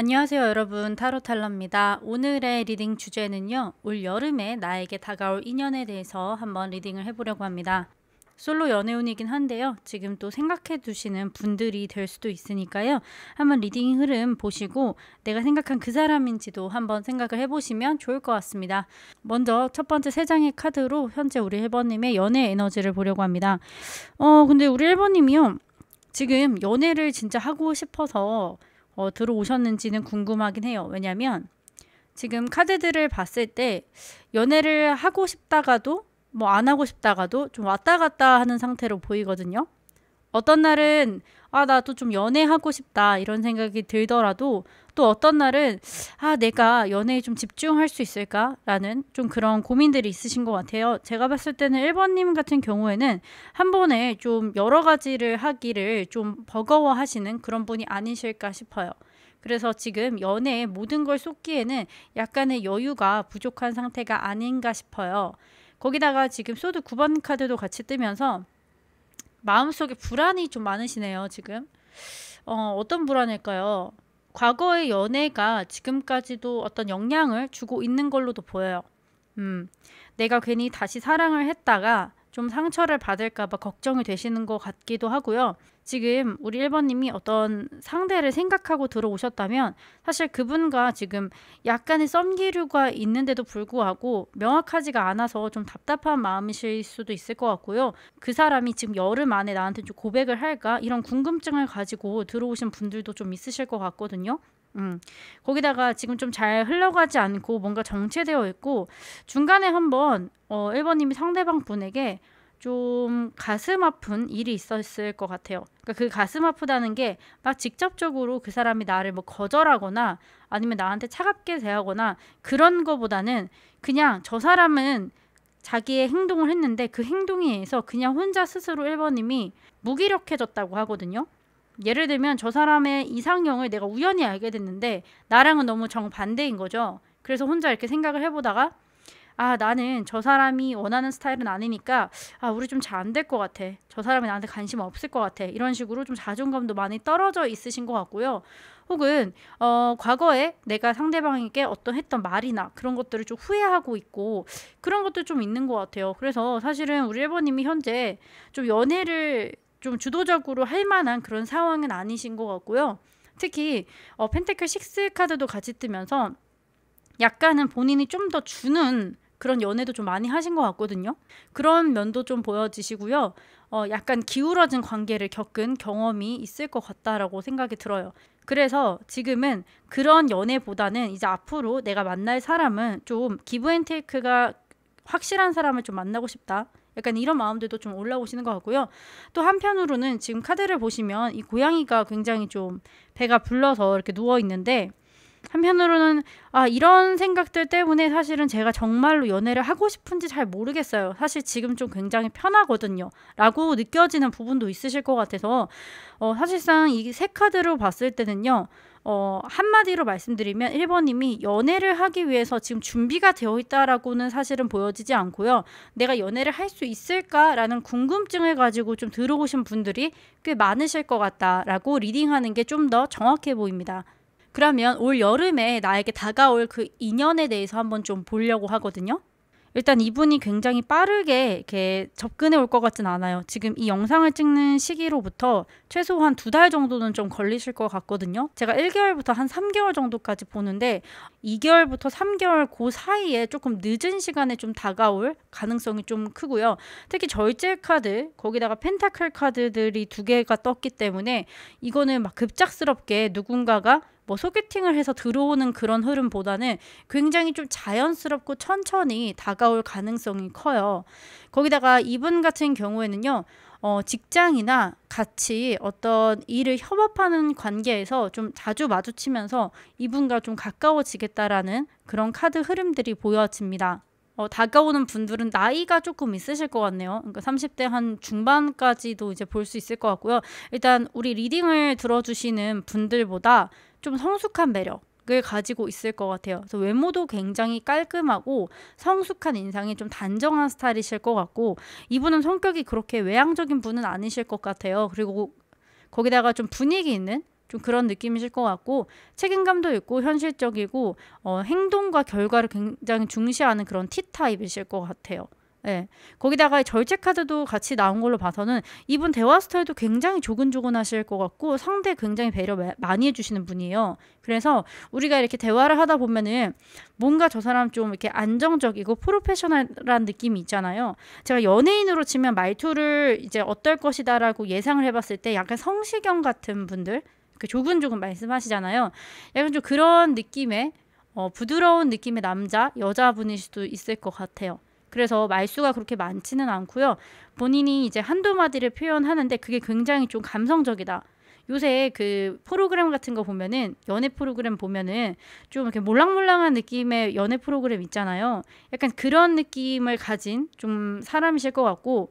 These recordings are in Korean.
안녕하세요 여러분, 타로탈러입니다. 오늘의 리딩 주제는요, 올 여름에 나에게 다가올 인연에 대해서 한번 리딩을 해보려고 합니다. 솔로 연애운이긴 한데요, 지금 또 생각해 두시는 분들이 될 수도 있으니까요, 한번 리딩 흐름 보시고 내가 생각한 그 사람인지도 한번 생각을 해보시면 좋을 것 같습니다. 먼저 첫 번째 세 장의 카드로 현재 우리 1번님의 연애 에너지를 보려고 합니다. 근데 우리 1번님이요, 지금 연애를 진짜 하고 싶어서 들어오셨는지는 궁금하긴 해요. 왜냐면 지금 카드들을 봤을 때 연애를 하고 싶다가도 뭐 안 하고 싶다가도 좀 왔다 갔다 하는 상태로 보이거든요. 어떤 날은 나도 좀 연애하고 싶다 이런 생각이 들더라도 또 어떤 날은 내가 연애에 좀 집중할 수 있을까? 라는 좀 그런 고민들이 있으신 것 같아요. 제가 봤을 때는 1번님 같은 경우에는 한 번에 좀 여러 가지를 하기를 좀 버거워하시는 그런 분이 아니실까 싶어요. 그래서 지금 연애에 모든 걸 쏟기에는 약간의 여유가 부족한 상태가 아닌가 싶어요. 거기다가 지금 소드 9번 카드도 같이 뜨면서 마음속에 불안이 좀 많으시네요, 지금. 어떤 불안일까요? 과거의 연애가 지금까지도 어떤 영향을 주고 있는 걸로도 보여요. 내가 괜히 다시 사랑을 했다가 좀 상처를 받을까봐 걱정이 되시는 것 같기도 하고요. 지금 우리 1번님이 어떤 상대를 생각하고 들어오셨다면 사실 그분과 지금 약간의 썸기류가 있는데도 불구하고 명확하지가 않아서 좀 답답한 마음이실 수도 있을 것 같고요. 그 사람이 지금 여름 안에 나한테 좀 고백을 할까? 이런 궁금증을 가지고 들어오신 분들도 좀 있으실 것 같거든요. 거기다가 지금 좀 잘 흘러가지 않고 뭔가 정체되어 있고 중간에 한번 1번님이 상대방 분에게 좀 가슴 아픈 일이 있었을 것 같아요. 그러니까 그 가슴 아프다는 게 막 직접적으로 그 사람이 나를 뭐 거절하거나 아니면 나한테 차갑게 대하거나 그런 거보다는 그냥 저 사람은 자기의 행동을 했는데 그 행동에 의해서 그냥 혼자 스스로 1번님이 무기력해졌다고 하거든요. 예를 들면 저 사람의 이상형을 내가 우연히 알게 됐는데 나랑은 너무 정반대인 거죠. 그래서 혼자 이렇게 생각을 해보다가 나는 저 사람이 원하는 스타일은 아니니까 우리 좀 잘 안 될 것 같아. 저 사람이 나한테 관심 없을 것 같아. 이런 식으로 좀 자존감도 많이 떨어져 있으신 것 같고요. 혹은 과거에 내가 상대방에게 어떤 했던 말이나 그런 것들을 좀 후회하고 있고 그런 것도 좀 있는 것 같아요. 그래서 사실은 우리 1번님이 현재 좀 연애를 좀 주도적으로 할 만한 그런 상황은 아니신 것 같고요. 특히 펜테클 6 카드도 같이 뜨면서 약간은 본인이 좀 더 주는 그런 연애도 좀 많이 하신 것 같거든요. 그런 면도 좀 보여지시고요. 약간 기울어진 관계를 겪은 경험이 있을 것 같다라고 생각이 들어요. 그래서 지금은 그런 연애보다는 이제 앞으로 내가 만날 사람은 좀 기브앤테이크가 확실한 사람을 좀 만나고 싶다. 약간 이런 마음들도 좀 올라오시는 것 같고요. 또 한편으로는 지금 카드를 보시면 이 고양이가 굉장히 좀 배가 불러서 이렇게 누워 있는데 한편으로는 이런 생각들 때문에 사실은 제가 정말로 연애를 하고 싶은지 잘 모르겠어요. 사실 지금 좀 굉장히 편하거든요. 라고 느껴지는 부분도 있으실 것 같아서 사실상 이 세 카드로 봤을 때는요. 한마디로 말씀드리면 1번님이 연애를 하기 위해서 지금 준비가 되어 있다라고는 사실은 보여지지 않고요. 내가 연애를 할 수 있을까라는 궁금증을 가지고 좀 들어오신 분들이 꽤 많으실 것 같다라고 리딩하는 게 좀 더 정확해 보입니다. 그러면 올 여름에 나에게 다가올 그 인연에 대해서 한번 좀 보려고 하거든요. 일단 이분이 굉장히 빠르게 이렇게 접근해 올 것 같진 않아요. 지금 이 영상을 찍는 시기로부터 최소한 2달 정도는 좀 걸리실 것 같거든요. 제가 1개월부터 한 3개월 정도까지 보는데 2개월부터 3개월 그 사이에 조금 늦은 시간에 좀 다가올 가능성이 좀 크고요. 특히 절제 카드, 거기다가 펜타클 카드들이 2개가 떴기 때문에 이거는 막 급작스럽게 누군가가 뭐 소개팅을 해서 들어오는 그런 흐름보다는 굉장히 좀 자연스럽고 천천히 다가올 가능성이 커요. 거기다가 이분 같은 경우에는요. 직장이나 같이 어떤 일을 협업하는 관계에서 좀 자주 마주치면서 이분과 좀 가까워지겠다라는 그런 카드 흐름들이 보여집니다. 다가오는 분들은 나이가 조금 있으실 것 같네요. 그러니까 30대 한 중반까지도 이제 볼 수 있을 것 같고요. 일단 우리 리딩을 들어주시는 분들보다 좀 성숙한 매력을 가지고 있을 것 같아요. 그래서 외모도 굉장히 깔끔하고 성숙한 인상이 좀 단정한 스타일이실 것 같고 이분은 성격이 그렇게 외향적인 분은 아니실 것 같아요. 그리고 거기다가 좀 분위기 있는 좀 그런 느낌이실 것 같고 책임감도 있고 현실적이고 행동과 결과를 굉장히 중시하는 그런 T타입이실 것 같아요. 네. 거기다가 절제 카드도 같이 나온 걸로 봐서는 이분 대화 스타일도 굉장히 조근조근하실 것 같고 상대 굉장히 배려 많이 해주시는 분이에요. 그래서 우리가 이렇게 대화를 하다 보면은 뭔가 저 사람 좀 이렇게 안정적이고 프로페셔널한 느낌이 있잖아요. 제가 연예인으로 치면 말투를 이제 어떨 것이다라고 예상을 해봤을 때 약간 성시경 같은 분들 조근조근 말씀하시잖아요. 약간 좀 그런 느낌의 부드러운 느낌의 남자, 여자분일 수도 있을 것 같아요. 그래서 말수가 그렇게 많지는 않고요. 본인이 이제 한두 마디를 표현하는데 그게 굉장히 좀 감성적이다. 요새 그 프로그램 같은 거 보면은 연애 프로그램 보면은 좀 이렇게 몰랑몰랑한 느낌의 연애 프로그램 있잖아요. 약간 그런 느낌을 가진 좀 사람이실 것 같고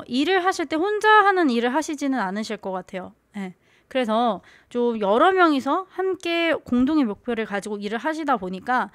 일을 하실 때 혼자 하는 일을 하시지는 않으실 것 같아요. 네. 그래서 좀 여러 명이서 함께 공동의 목표를 가지고 일을 하시다 보니까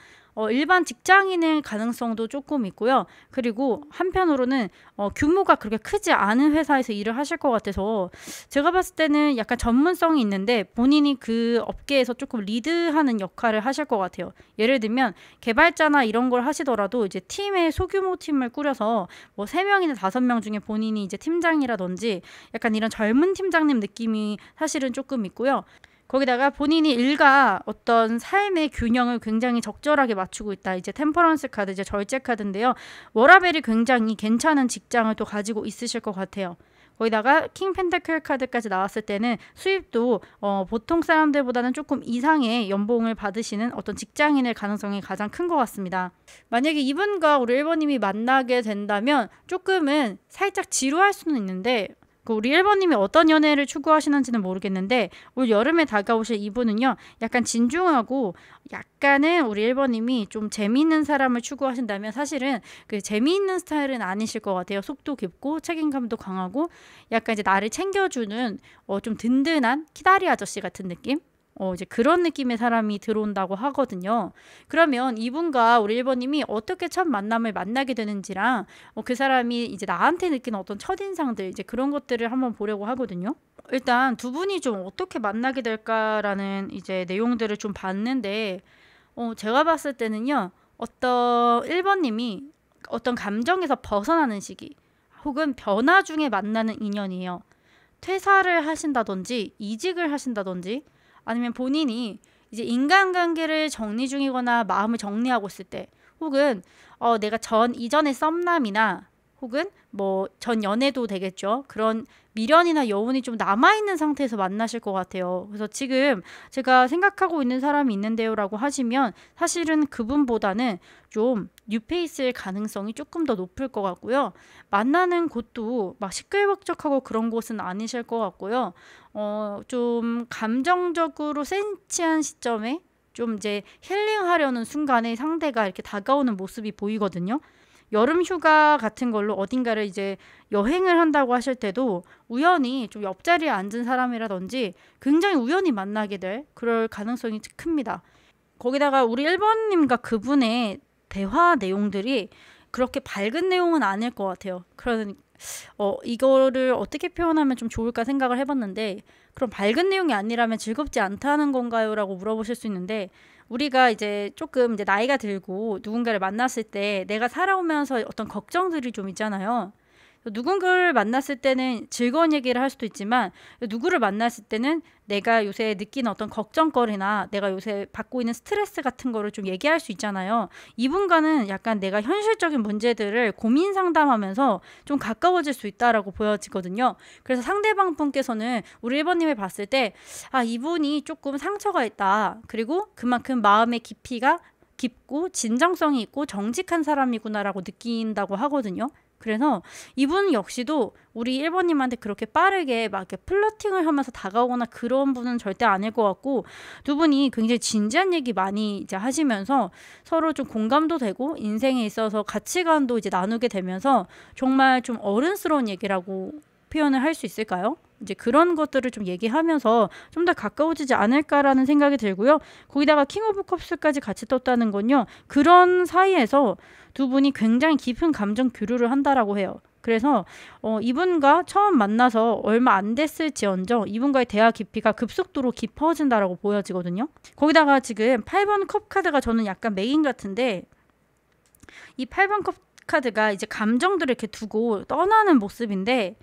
일반 직장인의 가능성도 조금 있고요. 그리고 한편으로는 규모가 그렇게 크지 않은 회사에서 일을 하실 것 같아서 제가 봤을 때는 약간 전문성이 있는데 본인이 그 업계에서 조금 리드하는 역할을 하실 것 같아요. 예를 들면 개발자나 이런 걸 하시더라도 이제 팀의 소규모 팀을 꾸려서 뭐 3명이나 5명 중에 본인이 이제 팀장이라든지 약간 이런 젊은 팀장님 느낌이 사실은 조금 있고요. 거기다가 본인이 일과 어떤 삶의 균형을 굉장히 적절하게 맞추고 있다. 이제 템퍼런스 카드, 이제 절제 카드인데요. 워라벨이 굉장히 괜찮은 직장을 또 가지고 있으실 것 같아요. 거기다가 킹 펜타클 카드까지 나왔을 때는 수입도 보통 사람들보다는 조금 이상의 연봉을 받으시는 어떤 직장인의 가능성이 가장 큰 것 같습니다. 만약에 이분과 우리 1번님이 만나게 된다면 조금은 살짝 지루할 수는 있는데 우리 1번님이 어떤 연애를 추구하시는지는 모르겠는데 올 여름에 다가오실 이분은요. 약간 진중하고 약간은 우리 1번님이 좀 재미있는 사람을 추구하신다면 사실은 그 재미있는 스타일은 아니실 것 같아요. 속도 깊고 책임감도 강하고 약간 이제 나를 챙겨주는 좀 든든한 키다리 아저씨 같은 느낌? 이제 그런 느낌의 사람이 들어온다고 하거든요. 그러면 이분과 우리 1번님이 어떻게 첫 만남을 만나게 되는지랑 그 사람이 이제 나한테 느끼는 어떤 첫인상들 이제 그런 것들을 한번 보려고 하거든요. 일단 두 분이 좀 어떻게 만나게 될까라는 이제 내용들을 좀 봤는데 제가 봤을 때는요. 어떤 1번님이 어떤 감정에서 벗어나는 시기 혹은 변화 중에 만나는 인연이에요. 퇴사를 하신다든지 이직을 하신다든지 아니면 본인이 이제 인간관계를 정리 중이거나 마음을 정리하고 있을 때 혹은 내가 이전의 썸남이나 혹은 뭐 전 연애도 되겠죠. 그런 미련이나 여운이 좀 남아있는 상태에서 만나실 것 같아요. 그래서 지금 제가 생각하고 있는 사람이 있는데요 라고 하시면 사실은 그분보다는 좀 뉴페이스일 가능성이 조금 더 높을 것 같고요. 만나는 곳도 막 시끌벅적하고 그런 곳은 아니실 것 같고요. 좀 감정적으로 센치한 시점에 좀 이제 힐링하려는 순간에 상대가 이렇게 다가오는 모습이 보이거든요. 여름 휴가 같은 걸로 어딘가를 이제 여행을 한다고 하실 때도 우연히 좀 옆자리에 앉은 사람이라든지 굉장히 우연히 만나게 될 그럴 가능성이 큽니다. 거기다가 우리 1번님과 그분의 대화 내용들이 그렇게 밝은 내용은 아닐 것 같아요. 그러니 이거를 어떻게 표현하면 좀 좋을까 생각을 해봤는데 그럼 밝은 내용이 아니라면 즐겁지 않다는 건가요? 라고 물어보실 수 있는데 우리가 이제 조금 이제 나이가 들고 누군가를 만났을 때 내가 살아오면서 어떤 걱정들이 좀 있잖아요. 누군가를 만났을 때는 즐거운 얘기를 할 수도 있지만 누구를 만났을 때는 내가 요새 느끼는 어떤 걱정거리나 내가 요새 받고 있는 스트레스 같은 거를 좀 얘기할 수 있잖아요. 이분과는 약간 내가 현실적인 문제들을 고민 상담하면서 좀 가까워질 수 있다라고 보여지거든요. 그래서 상대방 분께서는 우리 1번님을 봤을 때 이분이 조금 상처가 있다. 그리고 그만큼 마음의 깊이가 깊고 진정성이 있고 정직한 사람이구나라고 느낀다고 하거든요. 그래서 이분 역시도 우리 1번님한테 그렇게 빠르게 막 이렇게 플러팅을 하면서 다가오거나 그런 분은 절대 아닐 것 같고 두 분이 굉장히 진지한 얘기 많이 이제 하시면서 서로 좀 공감도 되고 인생에 있어서 가치관도 이제 나누게 되면서 정말 좀 어른스러운 얘기라고 표현을 할 수 있을까요? 이제 그런 것들을 좀 얘기하면서 좀 더 가까워지지 않을까라는 생각이 들고요. 거기다가 킹 오브 컵스까지 같이 떴다는 건요. 그런 사이에서 두 분이 굉장히 깊은 감정 교류를 한다라고 해요. 그래서 이분과 처음 만나서 얼마 안 됐을지언정 이분과의 대화 깊이가 급속도로 깊어진다라고 보여지거든요. 거기다가 지금 8번 컵 카드가 저는 약간 메인 같은데, 이 8번 컵 카드가 이제 감정들을 이렇게 두고 떠나는 모습인데,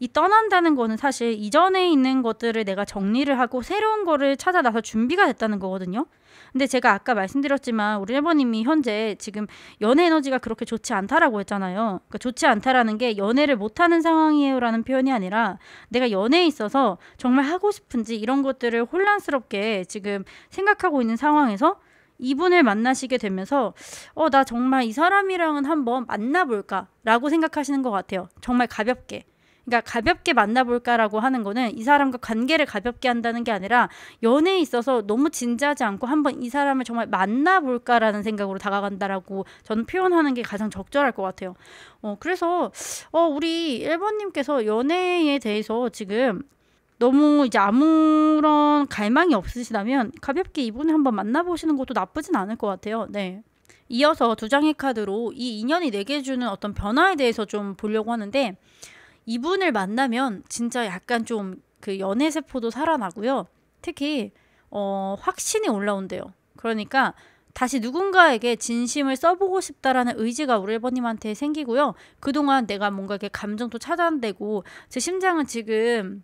이 떠난다는 거는 사실 이전에 있는 것들을 내가 정리를 하고 새로운 거를 찾아 나서 준비가 됐다는 거거든요. 근데 제가 아까 말씀드렸지만 우리 1번님이 현재 지금 연애 에너지가 그렇게 좋지 않다라고 했잖아요. 그러니까 좋지 않다라는 게 연애를 못하는 상황이에요 라는 표현이 아니라, 내가 연애에 있어서 정말 하고 싶은지 이런 것들을 혼란스럽게 지금 생각하고 있는 상황에서 이분을 만나시게 되면서 나 정말 이 사람이랑은 한번 만나볼까 라고 생각하시는 것 같아요. 정말 가볍게. 그러니까 가볍게 만나볼까라고 하는 거는 이 사람과 관계를 가볍게 한다는 게 아니라 연애에 있어서 너무 진지하지 않고 한번 이 사람을 정말 만나볼까라는 생각으로 다가간다라고 저는 표현하는 게 가장 적절할 것 같아요. 그래서 우리 1번님께서 연애에 대해서 지금 너무 이제 아무런 갈망이 없으시다면 가볍게 이분을 한번 만나보시는 것도 나쁘진 않을 것 같아요. 네. 이어서 두 장의 카드로 이 인연이 내게 주는 어떤 변화에 대해서 좀 보려고 하는데, 이분을 만나면 진짜 약간 좀 그 연애 세포도 살아나고요. 특히 확신이 올라온대요. 그러니까 다시 누군가에게 진심을 써보고 싶다라는 의지가 우리 1번님한테 생기고요. 그동안 내가 뭔가 이렇게 감정도 차단되고, 제 심장은 지금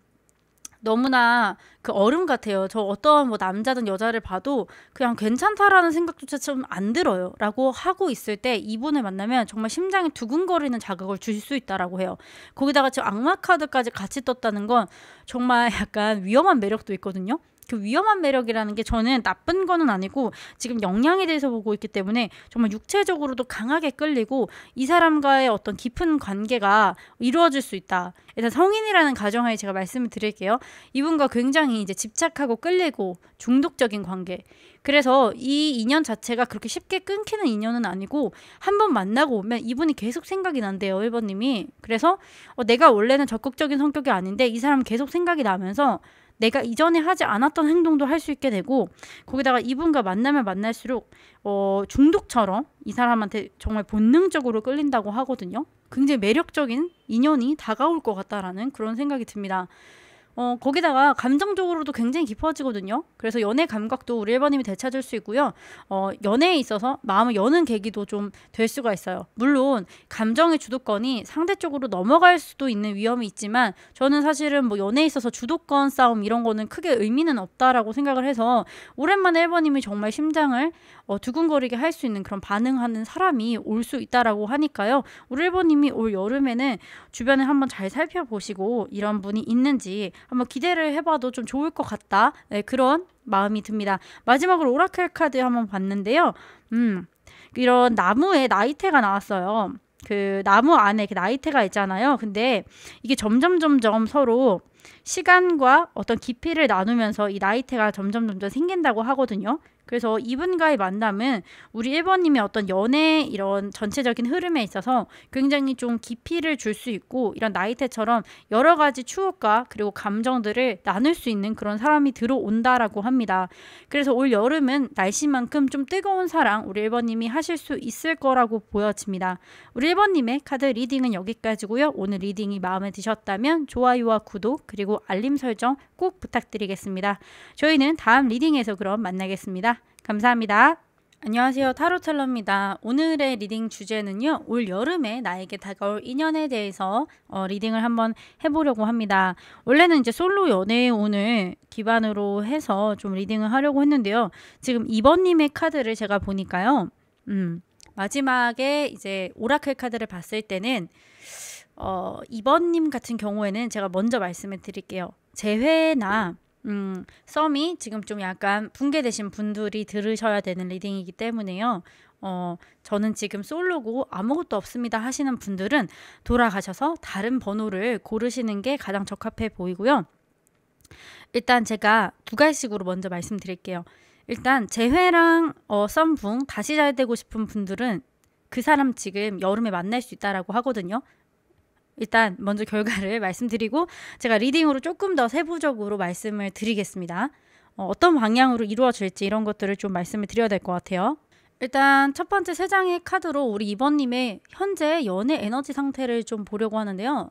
너무나 그 얼음 같아요. 저 어떤 뭐 남자든 여자를 봐도 그냥 괜찮다라는 생각조차 좀 안 들어요 라고 하고 있을 때 이분을 만나면 정말 심장이 두근거리는 자극을 주실 수 있다라고 해요. 거기다가 지금 악마 카드까지 같이 떴다는 건 정말 약간 위험한 매력도 있거든요. 그 위험한 매력이라는 게 저는 나쁜 거는 아니고 지금 영향에 대해서 보고 있기 때문에 정말 육체적으로도 강하게 끌리고 이 사람과의 어떤 깊은 관계가 이루어질 수 있다. 일단 성인이라는 가정하에 제가 말씀을 드릴게요. 이분과 굉장히 이제 집착하고 끌리고 중독적인 관계. 그래서 이 인연 자체가 그렇게 쉽게 끊기는 인연은 아니고 한 번 만나고 오면 이분이 계속 생각이 난대요, 1번님이. 그래서 내가 원래는 적극적인 성격이 아닌데 이 사람 계속 생각이 나면서 내가 이전에 하지 않았던 행동도 할 수 있게 되고, 거기다가 이분과 만나면 만날수록 중독처럼 이 사람한테 정말 본능적으로 끌린다고 하거든요. 굉장히 매력적인 인연이 다가올 것 같다라는 그런 생각이 듭니다. 거기다가 감정적으로도 굉장히 깊어지거든요. 그래서 연애 감각도 우리 1번님이 되찾을 수 있고요. 연애에 있어서 마음을 여는 계기도 좀 될 수가 있어요. 물론 감정의 주도권이 상대쪽으로 넘어갈 수도 있는 위험이 있지만, 저는 사실은 뭐 연애에 있어서 주도권 싸움 이런 거는 크게 의미는 없다라고 생각을 해서 오랜만에 1번님이 정말 심장을 두근거리게 할 수 있는 그런 반응하는 사람이 올 수 있다라고 하니까요. 우리 1번님이 올 여름에는 주변에 한번 잘 살펴보시고 이런 분이 있는지 한번 기대를 해봐도 좀 좋을 것 같다. 네, 그런 마음이 듭니다. 마지막으로 오라클 카드 한번 봤는데요. 이런 나무에 나이테가 나왔어요. 그 나무 안에 이렇게 나이테가 있잖아요. 근데 이게 점점 서로 시간과 어떤 깊이를 나누면서 이 나이테가 점점 생긴다고 하거든요. 그래서 이분과의 만남은 우리 1번님의 어떤 연애 이런 전체적인 흐름에 있어서 굉장히 좀 깊이를 줄 수 있고, 이런 나이테처럼 여러 가지 추억과 그리고 감정들을 나눌 수 있는 그런 사람이 들어온다라고 합니다. 그래서 올 여름은 날씨만큼 좀 뜨거운 사랑 우리 1번님이 하실 수 있을 거라고 보여집니다. 우리 1번님의 카드 리딩은 여기까지고요. 오늘 리딩이 마음에 드셨다면 좋아요와 구독 그리고 알림 설정 꼭 부탁드리겠습니다. 저희는 다음 리딩에서 그럼 만나겠습니다. 감사합니다. 안녕하세요. 타로텔러입니다. 오늘의 리딩 주제는요, 올 여름에 나에게 다가올 인연에 대해서 리딩을 한번 해보려고 합니다. 원래는 이제 솔로 연애운을 기반으로 해서 좀 리딩을 하려고 했는데요. 지금 2번님의 카드를 제가 보니까요, 마지막에 이제 오라클 카드를 봤을 때는 2번님 같은 경우에는 제가 먼저 말씀을 드릴게요. 재회나 썸이 지금 좀 약간 붕괴되신 분들이 들으셔야 되는 리딩이기 때문에요. 저는 지금 솔로고 아무것도 없습니다 하시는 분들은 돌아가셔서 다른 번호를 고르시는 게 가장 적합해 보이고요. 일단 제가 두 가지식으로 먼저 말씀드릴게요. 일단 재회랑 썸붕 다시 잘 되고 싶은 분들은 그 사람 지금 여름에 만날 수 있다라고 하거든요. 일단 먼저 결과를 말씀드리고 제가 리딩으로 조금 더 세부적으로 말씀을 드리겠습니다. 어떤 방향으로 이루어질지 이런 것들을 좀 말씀을 드려야 될 것 같아요. 일단 첫 번째 세 장의 카드로 우리 2번님의 현재 연애 에너지 상태를 좀 보려고 하는데요.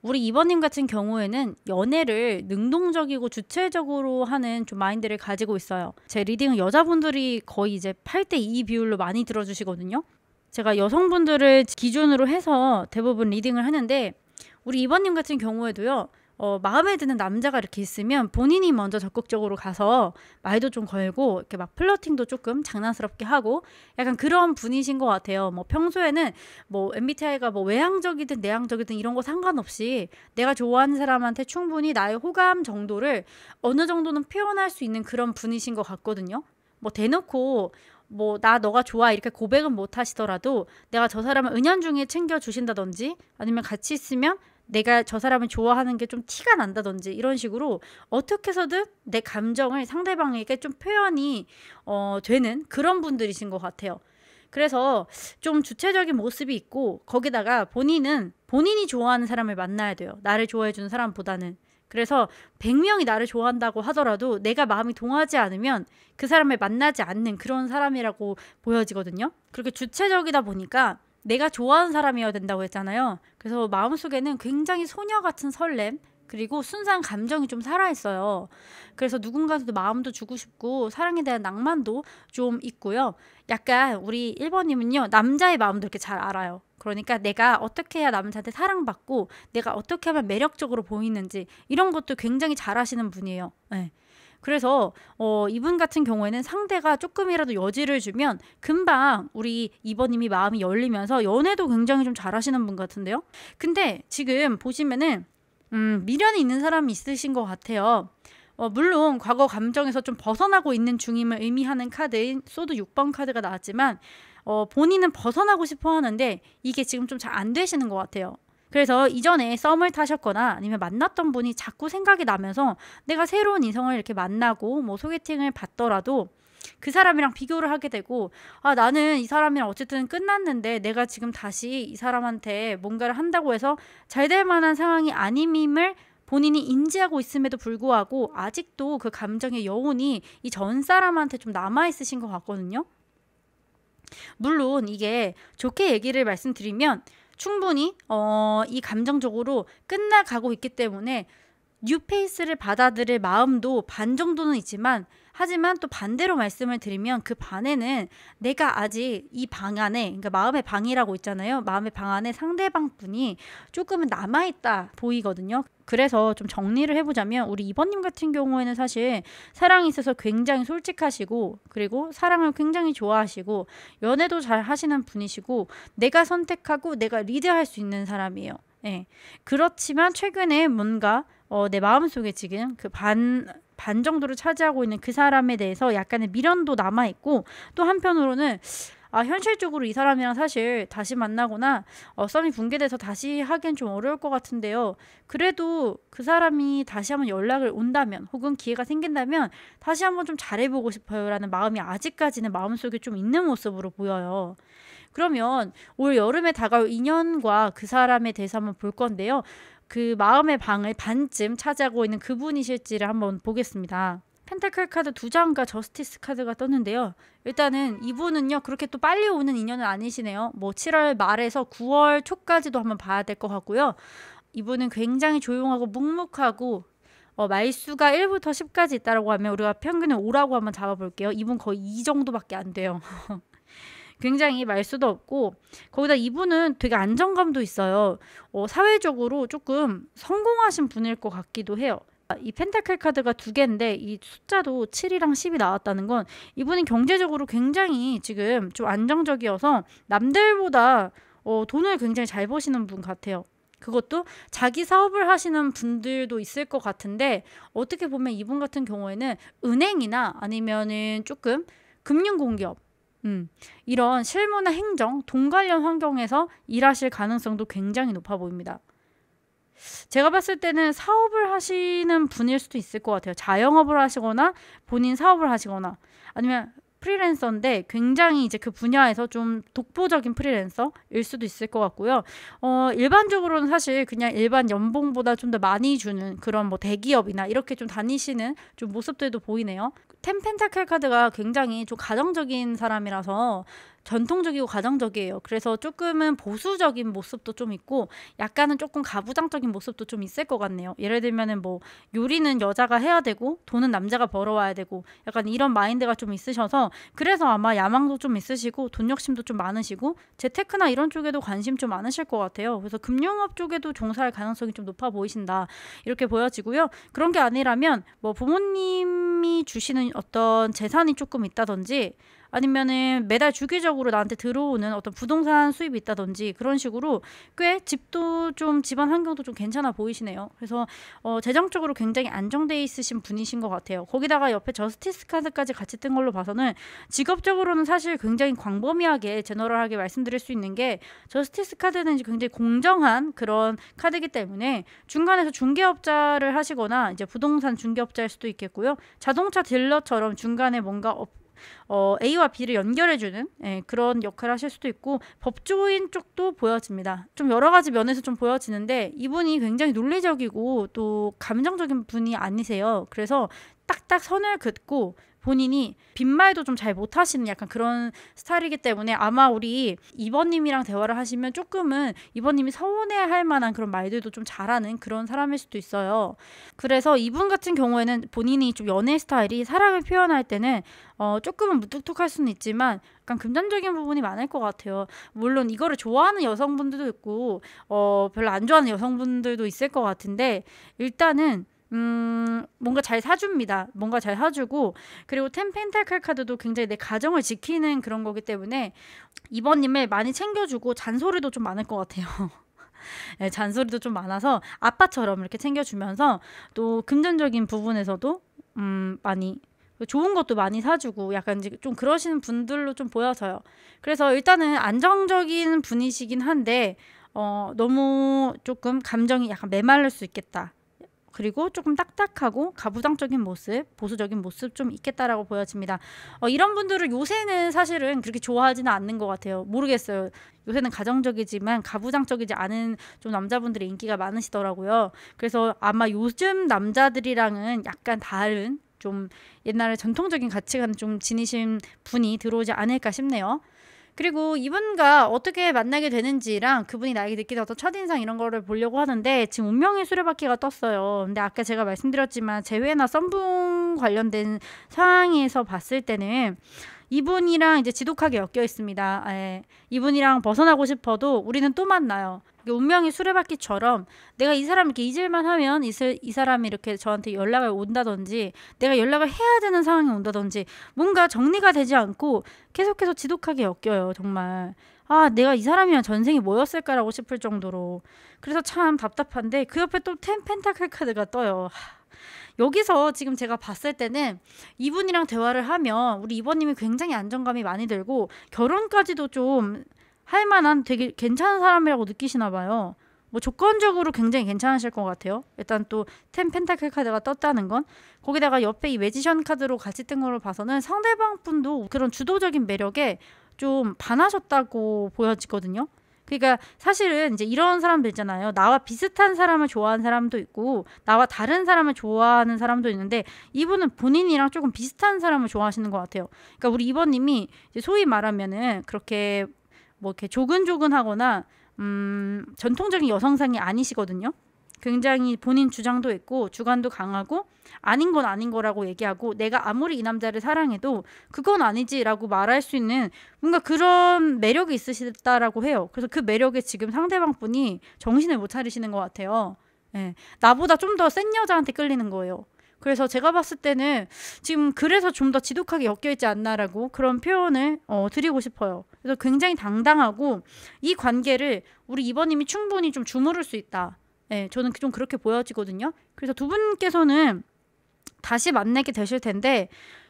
우리 2번님 같은 경우에는 연애를 능동적이고 주체적으로 하는 좀 마인드를 가지고 있어요. 제 리딩은 여자분들이 거의 이제 8대2 비율로 많이 들어주시거든요. 제가 여성분들을 기준으로 해서 대부분 리딩을 하는데 우리 2번님 같은 경우에도요. 마음에 드는 남자가 이렇게 있으면 본인이 먼저 적극적으로 가서 말도 좀 걸고 이렇게 막 플러팅도 조금 장난스럽게 하고 약간 그런 분이신 것 같아요. 뭐 평소에는 뭐 MBTI가 뭐 외향적이든 내향적이든 이런 거 상관없이 내가 좋아하는 사람한테 충분히 나의 호감 정도를 어느 정도는 표현할 수 있는 그런 분이신 것 같거든요. 뭐 대놓고 뭐 나 너가 좋아 이렇게 고백은 못 하시더라도 내가 저 사람을 은연중에 챙겨주신다든지 아니면 같이 있으면 내가 저 사람을 좋아하는 게 좀 티가 난다든지 이런 식으로 어떻게 해서든 내 감정을 상대방에게 좀 표현이 되는 그런 분들이신 것 같아요. 그래서 좀 주체적인 모습이 있고 거기다가 본인은 본인이 좋아하는 사람을 만나야 돼요. 나를 좋아해주는 사람보다는. 그래서 100명이 나를 좋아한다고 하더라도 내가 마음이 동하지 않으면 그 사람을 만나지 않는 그런 사람이라고 보여지거든요. 그렇게 주체적이다 보니까 내가 좋아하는 사람이어야 된다고 했잖아요. 그래서 마음속에는 굉장히 소녀 같은 설렘 그리고 순수한 감정이 좀 살아있어요. 그래서 누군가한테도 마음도 주고 싶고 사랑에 대한 낭만도 좀 있고요. 약간 우리 1번님은요. 남자의 마음도 이렇게 잘 알아요. 그러니까 내가 어떻게 해야 남자한테 사랑받고 내가 어떻게 하면 매력적으로 보이는지 이런 것도 굉장히 잘 하시는 분이에요. 네. 그래서 이분 같은 경우에는 상대가 조금이라도 여지를 주면 금방 우리 2번님이 마음이 열리면서 연애도 굉장히 좀 잘하시는 분 같은데요. 근데 지금 보시면은 미련이 있는 사람이 있으신 것 같아요. 물론 과거 감정에서 좀 벗어나고 있는 중임을 의미하는 카드인 소드 6번 카드가 나왔지만 본인은 벗어나고 싶어 하는데 이게 지금 좀 잘 안 되시는 것 같아요. 그래서 이전에 썸을 타셨거나 아니면 만났던 분이 자꾸 생각이 나면서 내가 새로운 이성을 이렇게 만나고 뭐 소개팅을 받더라도 그 사람이랑 비교를 하게 되고 아 나는 이 사람이랑 어쨌든 끝났는데 내가 지금 다시 이 사람한테 뭔가를 한다고 해서 잘 될 만한 상황이 아님임을 본인이 인지하고 있음에도 불구하고 아직도 그 감정의 여운이 이 전 사람한테 좀 남아있으신 것 같거든요. 물론 이게 좋게 얘기를 말씀드리면 충분히 이 감정적으로 끝나가고 있기 때문에 뉴페이스를 받아들일 마음도 반 정도는 있지만 하지만 또 반대로 말씀을 드리면 그 반에는 내가 아직 이 방 안에 그러니까 마음의 방이라고 있잖아요. 마음의 방 안에 상대방 분이 조금은 남아있다 보이거든요. 그래서 좀 정리를 해보자면 우리 2번님 같은 경우에는 사실 사랑에 있어서 굉장히 솔직하시고 그리고 사랑을 굉장히 좋아하시고 연애도 잘 하시는 분이시고 내가 선택하고 내가 리드할 수 있는 사람이에요. 네. 그렇지만 최근에 뭔가 내 마음속에 지금 그 반 정도를 차지하고 있는 그 사람에 대해서 약간의 미련도 남아있고 또 한편으로는 현실적으로 이 사람이랑 사실 다시 만나거나 썸이 붕괴돼서 다시 하기엔 좀 어려울 것 같은데요. 그래도 그 사람이 다시 한번 연락을 온다면 혹은 기회가 생긴다면 다시 한번 좀 잘해보고 싶어요 라는 마음이 아직까지는 마음속에 좀 있는 모습으로 보여요. 그러면 올 여름에 다가올 인연과 그 사람에 대해서 한번 볼 건데요. 그 마음의 방을 반쯤 차지하고 있는 그분이실지를 한번 보겠습니다. 펜타클 카드 2장과 저스티스 카드가 떴는데요. 일단은 이분은요. 그렇게 또 빨리 오는 인연은 아니시네요. 뭐 7월 말에서 9월 초까지도 한번 봐야 될 것 같고요. 이분은 굉장히 조용하고 묵묵하고 말수가 1부터 10까지 있다고 하면 우리가 평균을 5라고 한번 잡아볼게요. 이분 거의 2 정도밖에 안 돼요. 굉장히 말수도 없고 거기다 이분은 되게 안정감도 있어요. 사회적으로 조금 성공하신 분일 것 같기도 해요. 이 펜타클 카드가 2개인데 이 숫자도 7이랑 10이 나왔다는 건 이분은 경제적으로 굉장히 지금 좀 안정적이어서 남들보다 돈을 굉장히 잘 버시는 분 같아요. 그것도 자기 사업을 하시는 분들도 있을 것 같은데 어떻게 보면 이분 같은 경우에는 은행이나 아니면은 조금 금융공기업 이런 실무나 행정, 돈 관련 환경에서 일하실 가능성도 굉장히 높아 보입니다. 제가 봤을 때는 사업을 하시는 분일 수도 있을 것 같아요. 자영업을 하시거나 본인 사업을 하시거나 아니면 프리랜서인데 굉장히 이제 그 분야에서 좀 독보적인 프리랜서일 수도 있을 것 같고요. 일반적으로는 사실 그냥 일반 연봉보다 좀 더 많이 주는 그런 뭐 대기업이나 이렇게 좀 다니시는 좀 모습들도 보이네요. 텐 펜타클 카드가 굉장히 좀 가정적인 사람이라서 전통적이고 가정적이에요. 그래서 조금은 보수적인 모습도 좀 있고 약간은 조금 가부장적인 모습도 좀 있을 것 같네요. 예를 들면은 뭐 요리는 여자가 해야 되고 돈은 남자가 벌어와야 되고 약간 이런 마인드가 좀 있으셔서 그래서 아마 야망도 좀 있으시고 돈 욕심도 좀 많으시고 재테크나 이런 쪽에도 관심 좀 많으실 것 같아요. 그래서 금융업 쪽에도 종사할 가능성이 좀 높아 보이신다. 이렇게 보여지고요. 그런 게 아니라면 뭐 부모님이 주시는 어떤 재산이 조금 있다든지 아니면은 매달 주기적으로 나한테 들어오는 어떤 부동산 수입이 있다든지 그런 식으로 꽤 집도 좀 집안 환경도 좀 괜찮아 보이시네요. 그래서 재정적으로 굉장히 안정돼 있으신 분이신 것 같아요. 거기다가 옆에 저스티스 카드까지 같이 뜬 걸로 봐서는 직업적으로는 사실 굉장히 광범위하게 제너럴하게 말씀드릴 수 있는 게 저스티스 카드는 이제 굉장히 공정한 그런 카드이기 때문에 중간에서 중개업자를 하시거나 이제 부동산 중개업자일 수도 있겠고요. 자동차 딜러처럼 중간에 뭔가 A와 B를 연결해주는 그런 역할을 하실 수도 있고 법조인 쪽도 보여집니다. 좀 여러 가지 면에서 좀 보여지는데 이분이 굉장히 논리적이고 또 감정적인 분이 아니세요. 그래서 딱딱 선을 긋고 본인이 빈말도 좀 잘 못하시는 약간 그런 스타일이기 때문에 아마 우리 이번님이랑 대화를 하시면 조금은 이번님이 서운해할 만한 그런 말들도 좀 잘하는 그런 사람일 수도 있어요. 그래서 이분 같은 경우에는 본인이 좀 연애 스타일이 사랑을 표현할 때는 조금은 무뚝뚝할 수는 있지만 약간 금전적인 부분이 많을 것 같아요. 물론 이거를 좋아하는 여성분들도 있고 별로 안 좋아하는 여성분들도 있을 것 같은데 일단은 뭔가 잘 사줍니다. 뭔가 잘 사주고 그리고 텐 펜타클 카드도 굉장히 내 가정을 지키는 그런 거기 때문에 이번님을 많이 챙겨주고 잔소리도 좀 많을 것 같아요. 네, 잔소리도 좀 많아서 아빠처럼 이렇게 챙겨주면서 또 금전적인 부분에서도 많이 좋은 것도 많이 사주고 약간 이제 좀 그러시는 분들로 좀 보여서요. 그래서 일단은 안정적인 분이시긴 한데 너무 조금 감정이 약간 메말를 수 있겠다. 그리고 조금 딱딱하고 가부장적인 모습, 보수적인 모습 좀 있겠다라고 보여집니다. 이런 분들을 요새는 사실은 그렇게 좋아하지는 않는 것 같아요. 모르겠어요. 요새는 가정적이지만 가부장적이지 않은 좀 남자분들의 인기가 많으시더라고요. 그래서 아마 요즘 남자들이랑은 약간 다른 좀 옛날에 전통적인 가치관 좀 지니신 분이 들어오지 않을까 싶네요. 그리고 이분과 어떻게 만나게 되는지랑 그분이 나에게 느끼는 어떤 첫인상 이런 거를 보려고 하는데 지금 운명의 수레바퀴가 떴어요. 근데 아까 제가 말씀드렸지만 재회나 썸붕 관련된 상황에서 봤을 때는 이분이랑 이제 지독하게 엮여 있습니다. 이분이랑 벗어나고 싶어도 우리는 또 만나요. 운명의 수레바퀴처럼 내가 이 사람 이렇게 잊을만 하면 이 사람이 이렇게 저한테 연락을 온다든지 내가 연락을 해야 되는 상황이 온다든지 뭔가 정리가 되지 않고 계속해서 지독하게 엮여요. 정말 내가 이 사람이랑 전생이 뭐였을까라고 싶을 정도로. 그래서 참 답답한데 그 옆에 또 텐 펜타클 카드가 떠요. 여기서 지금 제가 봤을 때는 이분이랑 대화를 하면 우리 이번님이 굉장히 안정감이 많이 들고 결혼까지도 좀 할 만한 되게 괜찮은 사람이라고 느끼시나 봐요. 뭐 조건적으로 굉장히 괜찮으실 것 같아요. 일단 또 텐 펜타클 카드가 떴다는 건 거기다가 옆에 이 매지션 카드로 같이 뜬 걸로 봐서는 상대방 분도 그런 주도적인 매력에 좀 반하셨다고 보여지거든요. 그러니까 사실은 이제 이런 사람들 있잖아요. 나와 비슷한 사람을 좋아하는 사람도 있고 나와 다른 사람을 좋아하는 사람도 있는데 이분은 본인이랑 조금 비슷한 사람을 좋아하시는 것 같아요. 그러니까 우리 이번님이 이제 소위 말하면은 그렇게 뭐 이렇게 조근조근하거나 전통적인 여성상이 아니시거든요. 굉장히 본인 주장도 있고 주관도 강하고 아닌 건 아닌 거라고 얘기하고 내가 아무리 이 남자를 사랑해도 그건 아니지라고 말할 수 있는 뭔가 그런 매력이 있으시다라고 해요. 그래서 그 매력에 지금 상대방 분이 정신을 못 차리시는 것 같아요. 나보다 좀 더 센 여자한테 끌리는 거예요. 그래서 제가 봤을 때는 지금 그래서 좀 더 지독하게 엮여있지 않나라고 그런 표현을 드리고 싶어요. 그래서 굉장히 당당하고 이 관계를 우리 이번님이 충분히 좀 주무를 수 있다. 저는 좀 그렇게 보여지거든요. 그래서 두 분께서는 다시 만나게 되실 텐데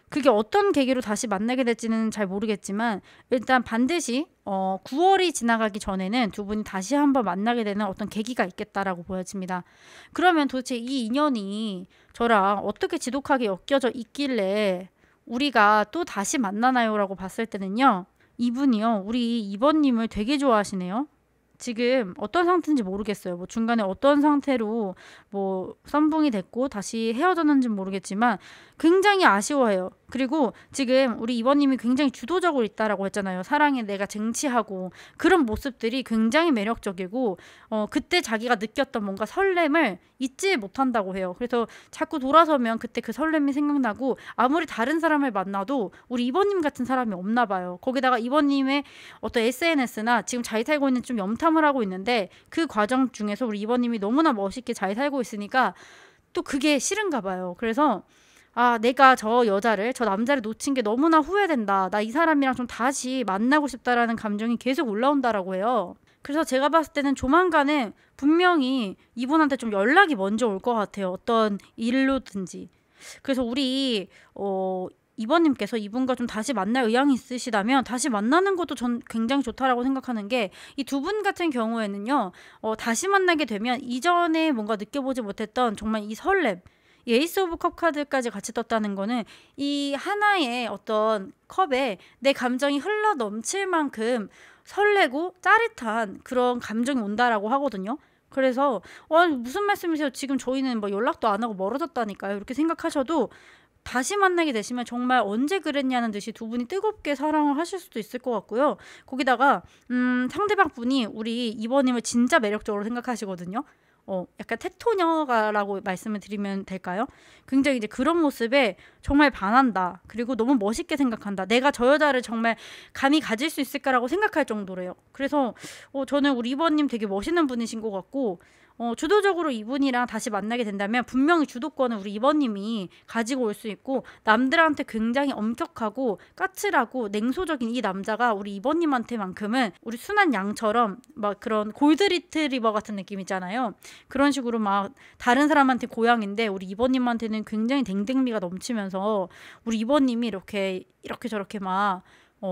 그게 어떤 계기로 다시 만나게 될지는 잘 모르겠지만 일단 반드시 9월이 지나가기 전에는 두 분이 다시 한번 만나게 되는 어떤 계기가 있겠다라고 보여집니다. 그러면 도대체 이 인연이 저랑 어떻게 지독하게 엮여져 있길래 우리가 또 다시 만나나요? 라고 봤을 때는요. 이분이요. 우리 이번님을 되게 좋아하시네요. 지금 어떤 상태인지 모르겠어요. 뭐 중간에 어떤 상태로 뭐 썸붕이 됐고 다시 헤어졌는지 모르겠지만 굉장히 아쉬워해요. 그리고 지금 우리 이번님이 굉장히 주도적으로 있다라고 했잖아요. 사랑에 내가 쟁취하고 그런 모습들이 굉장히 매력적이고 그때 자기가 느꼈던 뭔가 설렘을 잊지 못한다고 해요. 그래서 자꾸 돌아서면 그때 그 설렘이 생각나고 아무리 다른 사람을 만나도 우리 이번님 같은 사람이 없나 봐요. 거기다가 이번님의 어떤 SNS나 지금 잘 살고 있는 좀 염탐을 하고 있는데 그 과정 중에서 우리 이번님이 너무나 멋있게 잘 살고 있으니까 또 그게 싫은가 봐요. 그래서 내가 저 여자를, 저 남자를 놓친 게 너무나 후회된다. 나 이 사람이랑 좀 다시 만나고 싶다라는 감정이 계속 올라온다라고 해요. 그래서 제가 봤을 때는 조만간에 분명히 이분한테 좀 연락이 먼저 올 것 같아요. 어떤 일로든지. 그래서 우리 이번님께서 이분과 좀 다시 만날 의향이 있으시다면 다시 만나는 것도 전 굉장히 좋다라고 생각하는 게, 이 두 분 같은 경우에는요, 다시 만나게 되면 이전에 뭔가 느껴보지 못했던 정말 이 설렘, 이 에이스 오브 컵 카드까지 같이 떴다는 거는 이 하나의 어떤 컵에 내 감정이 흘러 넘칠 만큼 설레고 짜릿한 그런 감정이 온다라고 하거든요. 그래서 무슨 말씀이세요? 지금 저희는 뭐 연락도 안 하고 멀어졌다니까요. 이렇게 생각하셔도 다시 만나게 되시면 정말 언제 그랬냐는 듯이 두 분이 뜨겁게 사랑을 하실 수도 있을 것 같고요. 거기다가 상대방 분이 우리 이번님을 진짜 매력적으로 생각하시거든요. 약간 테토녀가라고 말씀을 드리면 될까요? 굉장히 이제 그런 모습에 정말 반한다. 그리고 너무 멋있게 생각한다. 내가 저 여자를 정말 감히 가질 수 있을까라고 생각할 정도래요. 그래서 저는 우리 이번님 되게 멋있는 분이신 것 같고, 주도적으로 이분이랑 다시 만나게 된다면 분명히 주도권을 우리 이번님이 가지고 올 수 있고, 남들한테 굉장히 엄격하고 까칠하고 냉소적인 이 남자가 우리 이번님한테만큼은 우리 순한 양처럼 막 그런 골드리트리버 같은 느낌 있잖아요. 그런 식으로 막 다른 사람한테 고양인데 우리 이번님한테는 굉장히 댕댕미가 넘치면서 우리 이번님이 이렇게 저렇게 막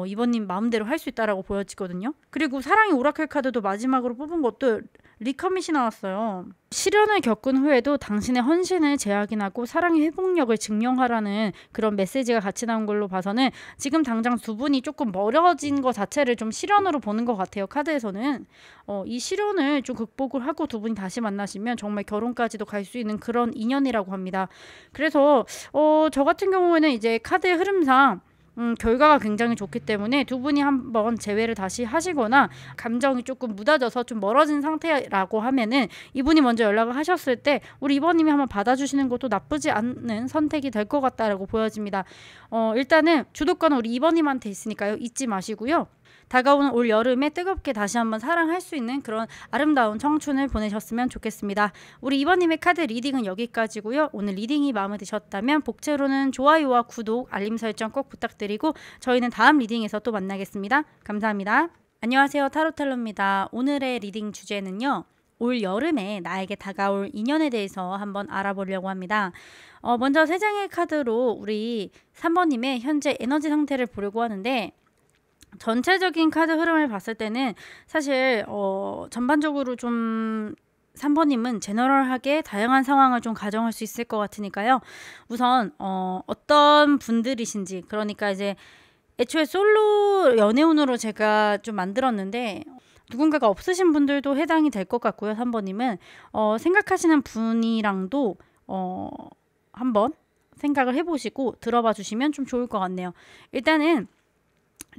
이번님 마음대로 할 수 있다라고 보여지거든요. 그리고 사랑의 오라클 카드도 마지막으로 뽑은 것도 리커밋이 나왔어요. 시련을 겪은 후에도 당신의 헌신을 재확인하고 사랑의 회복력을 증명하라는 그런 메시지가 같이 나온 걸로 봐서는 지금 당장 두 분이 조금 멀어진 것 자체를 좀 시련으로 보는 것 같아요. 카드에서는 이 시련을 좀 극복을 하고 두 분이 다시 만나시면 정말 결혼까지도 갈 수 있는 그런 인연이라고 합니다. 그래서 저 같은 경우에는 이제 카드의 흐름상 결과가 굉장히 좋기 때문에 두 분이 한번 재회를 다시 하시거나 감정이 조금 묻어져서 좀 멀어진 상태라고 하면은 이분이 먼저 연락을 하셨을 때 우리 이번님이 한번 받아주시는 것도 나쁘지 않은 선택이 될 것 같다라고 보여집니다. 일단은 주도권은 우리 이번님한테 있으니까요. 잊지 마시고요. 다가오는 올 여름에 뜨겁게 다시 한번 사랑할 수 있는 그런 아름다운 청춘을 보내셨으면 좋겠습니다. 우리 이번님의 카드 리딩은 여기까지고요. 오늘 리딩이 마음에 드셨다면 복채로는 좋아요와 구독, 알림 설정 꼭 부탁드리고 저희는 다음 리딩에서 또 만나겠습니다. 감사합니다. 안녕하세요. 타로텔러입니다. 오늘의 리딩 주제는요, 올 여름에 나에게 다가올 인연에 대해서 한번 알아보려고 합니다. 먼저 세 장의 카드로 우리 3번님의 현재 에너지 상태를 보려고 하는데, 전체적인 카드 흐름을 봤을 때는 사실 전반적으로 좀 3번님은 제너럴하게 다양한 상황을 좀 가정할 수 있을 것 같으니까요. 우선 어떤 분들이신지, 그러니까 이제 애초에 솔로 연애운으로 제가 좀 만들었는데 누군가가 없으신 분들도 해당이 될 것 같고요. 3번님은 생각하시는 분이랑도 한번 생각을 해보시고 들어봐 주시면 좀 좋을 것 같네요. 일단은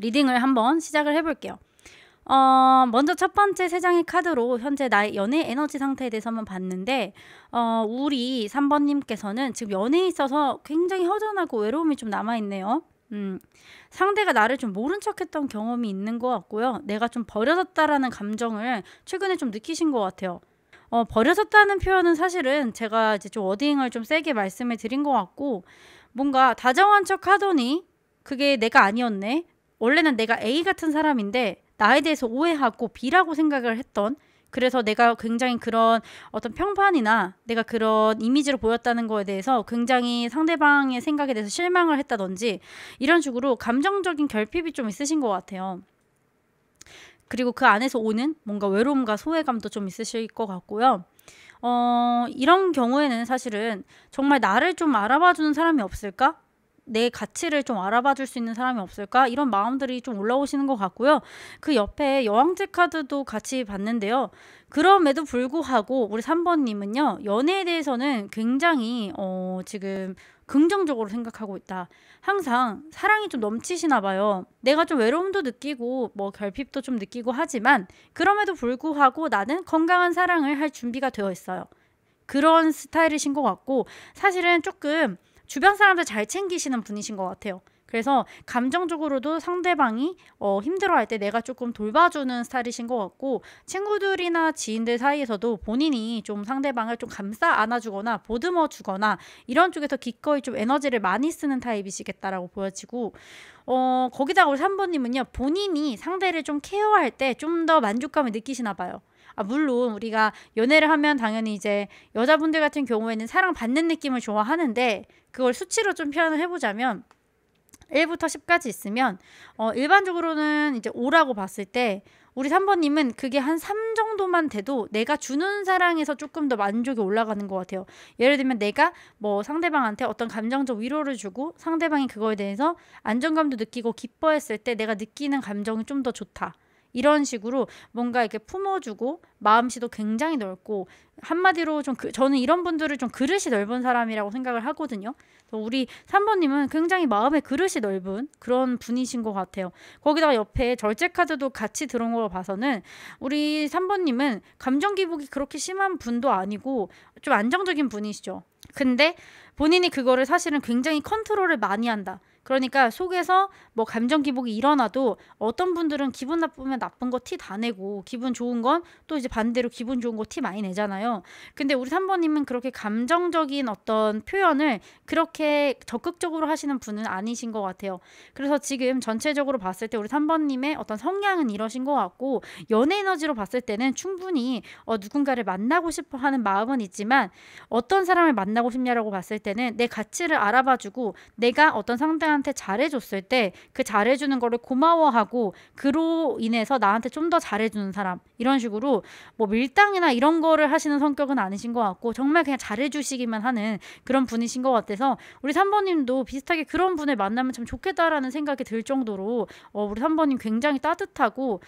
리딩을 한번 시작을 해볼게요. 먼저 첫 번째 세 장의 카드로 현재 나의 연애 에너지 상태에 대해서 한번 봤는데, 우리 3번님께서는 지금 연애에 있어서 굉장히 허전하고 외로움이 좀 남아있네요. 상대가 나를 좀 모른 척했던 경험이 있는 것 같고요. 내가 좀 버려졌다라는 감정을 최근에 좀 느끼신 것 같아요. 버려졌다는 표현은 사실은 제가 이제 좀 워딩을 좀 세게 말씀을 드린 것 같고, 뭔가 다정한 척 하더니 그게 내가 아니었네. 원래는 내가 A 같은 사람인데 나에 대해서 오해하고 B라고 생각을 했던, 그래서 내가 굉장히 그런 어떤 평판이나 내가 그런 이미지로 보였다는 거에 대해서 굉장히 상대방의 생각에 대해서 실망을 했다든지 이런 식으로 감정적인 결핍이 좀 있으신 것 같아요. 그리고 그 안에서 오는 뭔가 외로움과 소외감도 좀 있으실 것 같고요. 이런 경우에는 사실은 정말 나를 좀 알아봐주는 사람이 없을까? 내 가치를 좀 알아봐 줄 수 있는 사람이 없을까? 이런 마음들이 좀 올라오시는 것 같고요. 그 옆에 여왕제 카드도 같이 봤는데요. 그럼에도 불구하고 우리 3번님은요. 연애에 대해서는 굉장히 지금 긍정적으로 생각하고 있다. 항상 사랑이 좀 넘치시나 봐요. 내가 좀 외로움도 느끼고 뭐 결핍도 좀 느끼고 하지만 그럼에도 불구하고 나는 건강한 사랑을 할 준비가 되어 있어요. 그런 스타일이신 것 같고 사실은 조금 주변 사람들 잘 챙기시는 분이신 것 같아요. 그래서 감정적으로도 상대방이 힘들어할 때 내가 조금 돌봐주는 스타일이신 것 같고 친구들이나 지인들 사이에서도 본인이 좀 상대방을 좀 감싸 안아주거나 보듬어 주거나 이런 쪽에서 기꺼이 좀 에너지를 많이 쓰는 타입이시겠다라고 보여지고 거기다가 우리 3번님은요 본인이 상대를 좀 케어할 때 좀 더 만족감을 느끼시나 봐요. 물론 우리가 연애를 하면 당연히 이제 여자분들 같은 경우에는 사랑받는 느낌을 좋아하는데 그걸 수치로 좀 표현을 해보자면 1부터 10까지 있으면 일반적으로는 이제 5라고 봤을 때 우리 3번님은 그게 한 3 정도만 돼도 내가 주는 사랑에서 조금 더 만족이 올라가는 것 같아요. 예를 들면 내가 뭐 상대방한테 어떤 감정적 위로를 주고 상대방이 그거에 대해서 안정감도 느끼고 기뻐했을 때 내가 느끼는 감정이 좀 더 좋다. 이런 식으로 뭔가 이렇게 품어주고 마음씨도 굉장히 넓고 한마디로 좀 저는 이런 분들을 좀 그릇이 넓은 사람이라고 생각을 하거든요. 우리 3번님은 굉장히 마음의 그릇이 넓은 그런 분이신 것 같아요. 거기다가 옆에 절제 카드도 같이 들어온 걸 봐서는 우리 3번님은 감정 기복이 그렇게 심한 분도 아니고 좀 안정적인 분이시죠. 근데 본인이 그거를 사실은 굉장히 컨트롤을 많이 한다. 그러니까 속에서 뭐 감정 기복이 일어나도 어떤 분들은 기분 나쁘면 나쁜 거 티 다 내고 기분 좋은 건 또 이제 반대로 기분 좋은 거 티 많이 내잖아요. 근데 우리 3번님은 그렇게 감정적인 어떤 표현을 그렇게 적극적으로 하시는 분은 아니신 것 같아요. 그래서 지금 전체적으로 봤을 때 우리 3번님의 어떤 성향은 이러신 것 같고 연애 에너지로 봤을 때는 충분히 누군가를 만나고 싶어 하는 마음은 있지만 어떤 사람을 만나고 싶냐라고 봤을 때는 내 가치를 알아봐주고 내가 어떤 상대한테 잘해줬을 때 그 잘해주는 거를 고마워하고 그로 인해서 나한테 좀 더 잘해주는 사람 이런 식으로 뭐 밀당이나 이런 거를 하시는 성격은 아니신 것 같고 정말 그냥 잘해주시기만 하는 그런 분이신 것 같아서 우리 3번님도 비슷하게 그런 분을 만나면 참 좋겠다라는 생각이 들 정도로 우리 3번님 굉장히 따뜻하고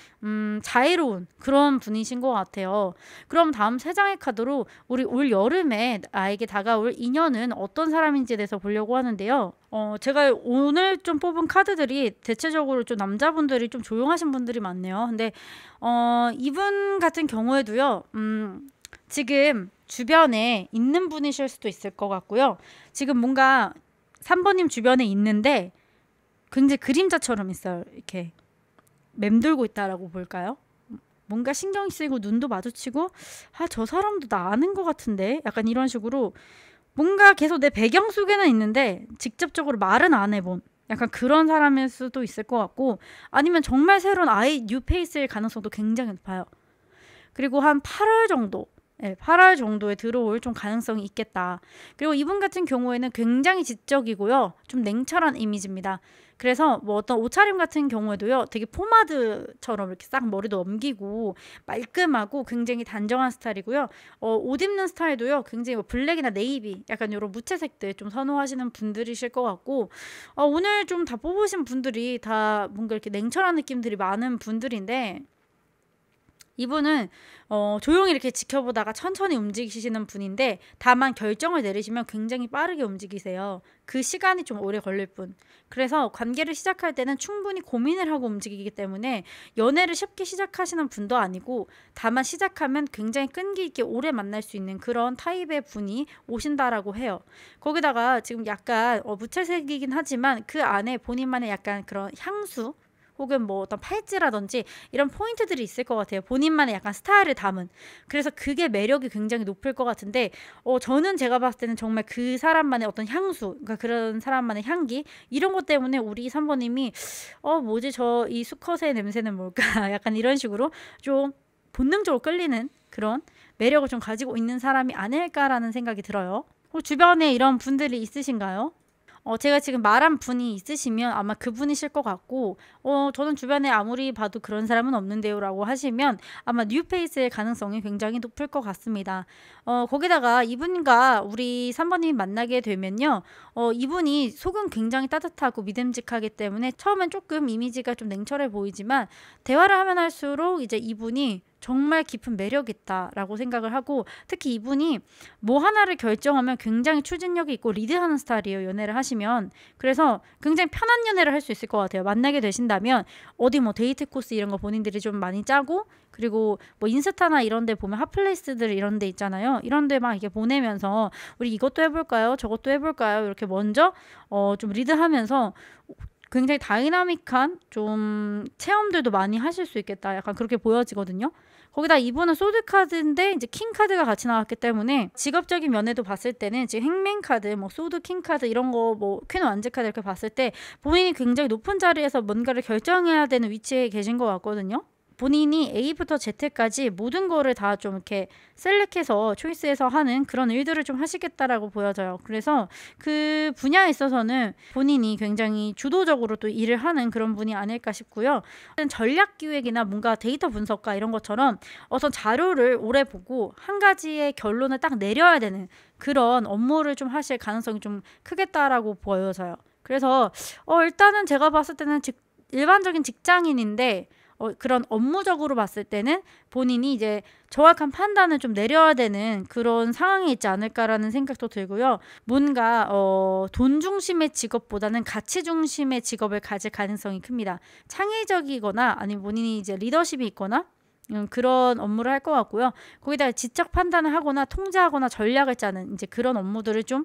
자애로운 그런 분이신 것 같아요. 그럼 다음 3장의 카드로 우리 올 여름에 나에게 다가올 인연은 어떤 사람인지에 대해서 보려고 하는데요. 제가 오늘 좀 뽑은 카드들이 대체적으로 좀 남자분들이 좀 조용하신 분들이 많네요. 근데 이분 같은 경우에도요. 지금 주변에 있는 분이실 수도 있을 것 같고요. 지금 뭔가 3번님 주변에 있는데 굉장히 그림자처럼 있어요. 이렇게 맴돌고 있다라고 볼까요? 뭔가 신경 쓰이고 눈도 마주치고 저 사람도 나 아는 것 같은데 약간 이런 식으로 뭔가 계속 내 배경 속에는 있는데 직접적으로 말은 안 해본 약간 그런 사람일 수도 있을 것 같고 아니면 정말 새로운 아예 뉴페이스일 가능성도 굉장히 높아요. 그리고 한 8월 정도 8월 정도에 들어올 좀 가능성이 있겠다. 그리고 이분 같은 경우에는 굉장히 지적이고요. 좀 냉철한 이미지입니다. 그래서 뭐 어떤 옷차림 같은 경우에도요. 되게 포마드처럼 이렇게 싹 머리도 넘기고 말끔하고 굉장히 단정한 스타일이고요. 옷 입는 스타일도요. 굉장히 뭐 블랙이나 네이비 약간 이런 무채색들 좀 선호하시는 분들이실 것 같고 오늘 좀 다 뽑으신 분들이 다 뭔가 이렇게 냉철한 느낌들이 많은 분들인데 이분은 조용히 이렇게 지켜보다가 천천히 움직이시는 분인데 다만 결정을 내리시면 굉장히 빠르게 움직이세요. 그 시간이 좀 오래 걸릴 뿐. 그래서 관계를 시작할 때는 충분히 고민을 하고 움직이기 때문에 연애를 쉽게 시작하시는 분도 아니고 다만 시작하면 굉장히 끈기 있게 오래 만날 수 있는 그런 타입의 분이 오신다라고 해요. 거기다가 지금 약간 무채색이긴 하지만 그 안에 본인만의 약간 그런 향수 혹은 뭐 어떤 팔찌라든지 이런 포인트들이 있을 것 같아요. 본인만의 약간 스타일을 담은. 그래서 그게 매력이 굉장히 높을 것 같은데 저는 제가 봤을 때는 정말 그 사람만의 어떤 향수, 그러니까 그런 사람만의 향기 이런 것 때문에 우리 3번님이 뭐지 저 이 수컷의 냄새는 뭘까 약간 이런 식으로 좀 본능적으로 끌리는 그런 매력을 좀 가지고 있는 사람이 아닐까라는 생각이 들어요. 주변에 이런 분들이 있으신가요? 제가 지금 말한 분이 있으시면 아마 그분이실 것 같고, 저는 주변에 아무리 봐도 그런 사람은 없는데요 라고 하시면 아마 뉴페이스의 가능성이 굉장히 높을 것 같습니다. 거기다가 이분과 우리 3번님이 만나게 되면요, 이분이 속은 굉장히 따뜻하고 믿음직하기 때문에 처음엔 조금 이미지가 좀 냉철해 보이지만 대화를 하면 할수록 이제 이분이 정말 깊은 매력 있다라고 생각을 하고, 특히 이분이 뭐 하나를 결정하면 굉장히 추진력이 있고 리드하는 스타일이에요, 연애를 하시면. 그래서 굉장히 편한 연애를 할 수 있을 것 같아요. 만나게 되신다면 어디 뭐 데이트 코스 이런 거 본인들이 좀 많이 짜고, 그리고 뭐 인스타나 이런 데 보면 핫플레이스들 이런 데 있잖아요. 이런 데 막 이렇게 보내면서 우리 이것도 해볼까요? 저것도 해볼까요? 이렇게 먼저 좀 리드하면서 굉장히 다이나믹한 좀 체험들도 많이 하실 수 있겠다. 약간 그렇게 보여지거든요. 거기다 이분은 소드 카드인데 이제 킹 카드가 같이 나왔기 때문에 직업적인 면에도 봤을 때는 지금 행맨 카드, 뭐 소드 킹 카드 이런 거, 뭐 퀸 완즈 카드 이렇게 봤을 때 본인이 굉장히 높은 자리에서 뭔가를 결정해야 되는 위치에 계신 것 같거든요. 본인이 A부터 Z까지 모든 거를 다 좀 이렇게 셀렉해서 초이스해서 하는 그런 일들을 좀 하시겠다라고 보여져요. 그래서 그 분야에 있어서는 본인이 굉장히 주도적으로 또 일을 하는 그런 분이 아닐까 싶고요. 전략 기획이나 뭔가 데이터 분석가 이런 것처럼 어떤 자료를 오래 보고 한 가지의 결론을 딱 내려야 되는 그런 업무를 좀 하실 가능성이 좀 크겠다라고 보여져요. 그래서 일단은 제가 봤을 때는 일반적인 직장인인데 그런 업무적으로 봤을 때는 본인이 이제 정확한 판단을 좀 내려야 되는 그런 상황이 있지 않을까라는 생각도 들고요. 뭔가 돈 중심의 직업보다는 가치 중심의 직업을 가질 가능성이 큽니다. 창의적이거나 아니면 본인이 이제 리더십이 있거나 그런 업무를 할 것 같고요. 거기다가 지적 판단을 하거나 통제하거나 전략을 짜는 이제 그런 업무들을 좀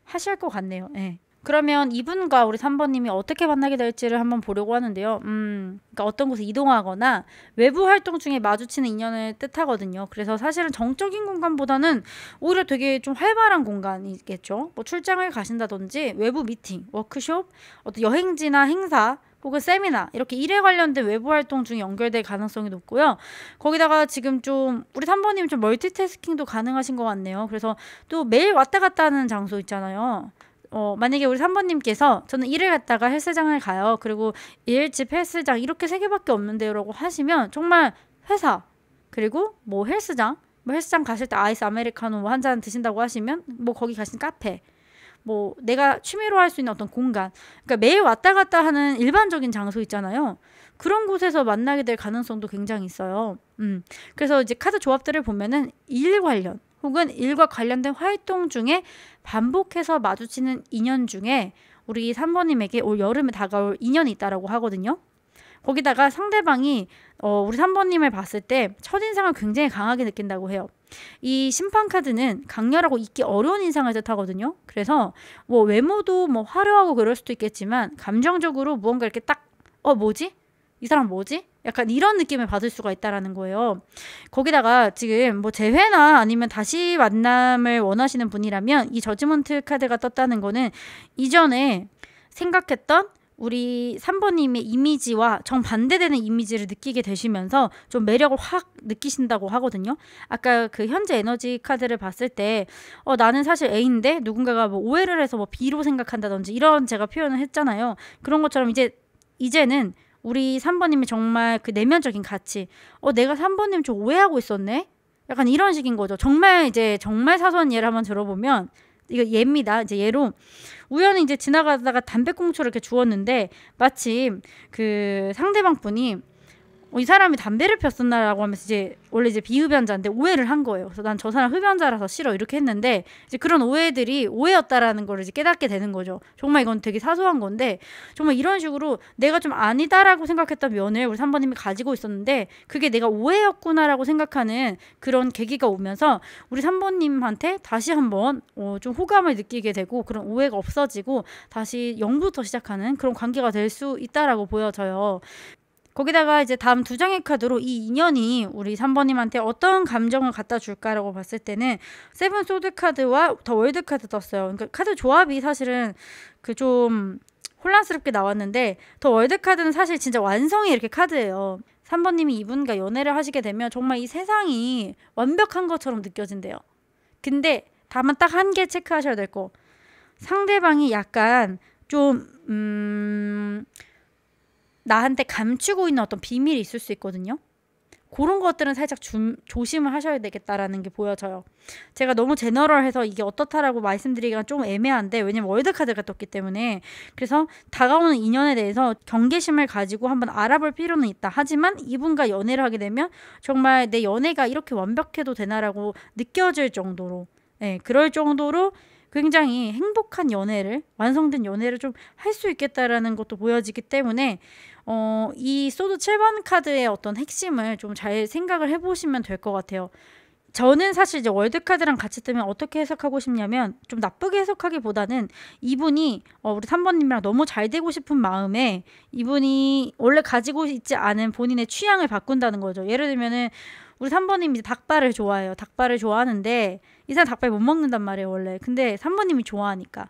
하실 것 같네요. 네. 그러면 이분과 우리 3번님이 어떻게 만나게 될지를 한번 보려고 하는데요. 그러니까 어떤 곳에 이동하거나 외부 활동 중에 마주치는 인연을 뜻하거든요. 그래서 사실은 정적인 공간보다는 오히려 되게 좀 활발한 공간이겠죠. 뭐 출장을 가신다든지 외부 미팅, 워크숍, 어떤 여행지나 행사 혹은 세미나 이렇게 일에 관련된 외부 활동 중에 연결될 가능성이 높고요. 거기다가 지금 좀 우리 3번님 좀 멀티태스킹도 가능하신 것 같네요. 그래서 또 매일 왔다 갔다 하는 장소 있잖아요. 만약에 우리 3번님께서 저는 일을 갔다가 헬스장을 가요. 그리고 일집 헬스장 이렇게 3개밖에 없는데요 라고 하시면 정말 회사 그리고 뭐 헬스장 가실 때 아이스 아메리카노 한 잔 드신다고 하시면 뭐 거기 가신 카페 뭐 내가 취미로 할 수 있는 어떤 공간, 그러니까 매일 왔다 갔다 하는 일반적인 장소 있잖아요. 그런 곳에서 만나게 될 가능성도 굉장히 있어요. 그래서 이제 카드 조합들을 보면은 일 관련 혹은 일과 관련된 활동 중에 반복해서 마주치는 인연 중에 우리 3번님에게 올 여름에 다가올 인연이 있다라고 하거든요. 거기다가 상대방이 우리 3번님을 봤을 때 첫인상을 굉장히 강하게 느낀다고 해요. 이 심판 카드는 강렬하고 잊기 어려운 인상을 뜻하거든요. 그래서 뭐 외모도 뭐 화려하고 그럴 수도 있겠지만 감정적으로 무언가 이렇게 딱 뭐지? 이 사람 뭐지? 약간 이런 느낌을 받을 수가 있다라는 거예요. 거기다가 지금 뭐 재회나 아니면 다시 만남을 원하시는 분이라면 이 저지먼트 카드가 떴다는 거는 이전에 생각했던 우리 3번님의 이미지와 정반대되는 이미지를 느끼게 되시면서 좀 매력을 확 느끼신다고 하거든요. 아까 그 현재 에너지 카드를 봤을 때 나는 사실 A인데 누군가가 뭐 오해를 해서 뭐 B로 생각한다든지 이런 제가 표현을 했잖아요. 그런 것처럼 이제는 우리 3번님이 정말 그 내면적인 가치 내가 3번님 좀 오해하고 있었네? 약간 이런 식인 거죠. 정말 사소한 예를 한번 들어보면 이거 예입니다. 이제 예로 우연히 이제 지나가다가 담배꽁초를 이렇게 주웠는데 마침 그 상대방 분이 이 사람이 담배를 폈었나라고 하면서 이제 원래 이제 비흡연자인데 오해를 한 거예요. 그래서 난 저 사람 흡연자라서 싫어 이렇게 했는데 이제 그런 오해들이 오해였다라는 걸 이제 깨닫게 되는 거죠. 정말 이건 되게 사소한 건데 정말 이런 식으로 내가 좀 아니다라고 생각했던 면을 우리 3번님이 가지고 있었는데 그게 내가 오해였구나라고 생각하는 그런 계기가 오면서 우리 3번님한테 다시 한번 좀 호감을 느끼게 되고 그런 오해가 없어지고 다시 0부터 시작하는 그런 관계가 될 수 있다라고 보여져요. 거기다가 이제 다음 2장의 카드로 이 인연이 우리 3번님한테 어떤 감정을 갖다 줄까라고 봤을 때는 세븐 소드 카드와 더 월드 카드 떴어요. 그러니까 카드 조합이 사실은 그 좀 혼란스럽게 나왔는데 더 월드 카드는 사실 진짜 완성의 이렇게 카드예요. 3번님이 이분과 연애를 하시게 되면 정말 이 세상이 완벽한 것처럼 느껴진대요. 근데 다만 딱 한 개 체크하셔야 될 거. 상대방이 약간 좀 나한테 감추고 있는 어떤 비밀이 있을 수 있거든요. 그런 것들은 살짝 조심을 하셔야 되겠다라는 게 보여져요. 제가 너무 제너럴해서 이게 어떻다라고 말씀드리기가 좀 애매한데, 왜냐면 월드카드가 떴기 때문에. 그래서 다가오는 인연에 대해서 경계심을 가지고 한번 알아볼 필요는 있다. 하지만 이분과 연애를 하게 되면 정말 내 연애가 이렇게 완벽해도 되나라고 느껴질 정도로, 그럴 정도로 굉장히 행복한 연애를, 완성된 연애를 좀 할 수 있겠다라는 것도 보여지기 때문에 이 소드 7번 카드의 어떤 핵심을 좀 잘 생각을 해보시면 될 것 같아요. 저는 사실 이제 월드카드랑 같이 뜨면 어떻게 해석하고 싶냐면, 좀 나쁘게 해석하기보다는 이분이 우리 3번님이랑 너무 잘 되고 싶은 마음에 이분이 원래 가지고 있지 않은 본인의 취향을 바꾼다는 거죠. 예를 들면은 우리 3번님이 닭발을 좋아해요. 닭발을 좋아하는데 이 사람 닭발 못 먹는단 말이에요 원래. 근데 3번님이 좋아하니까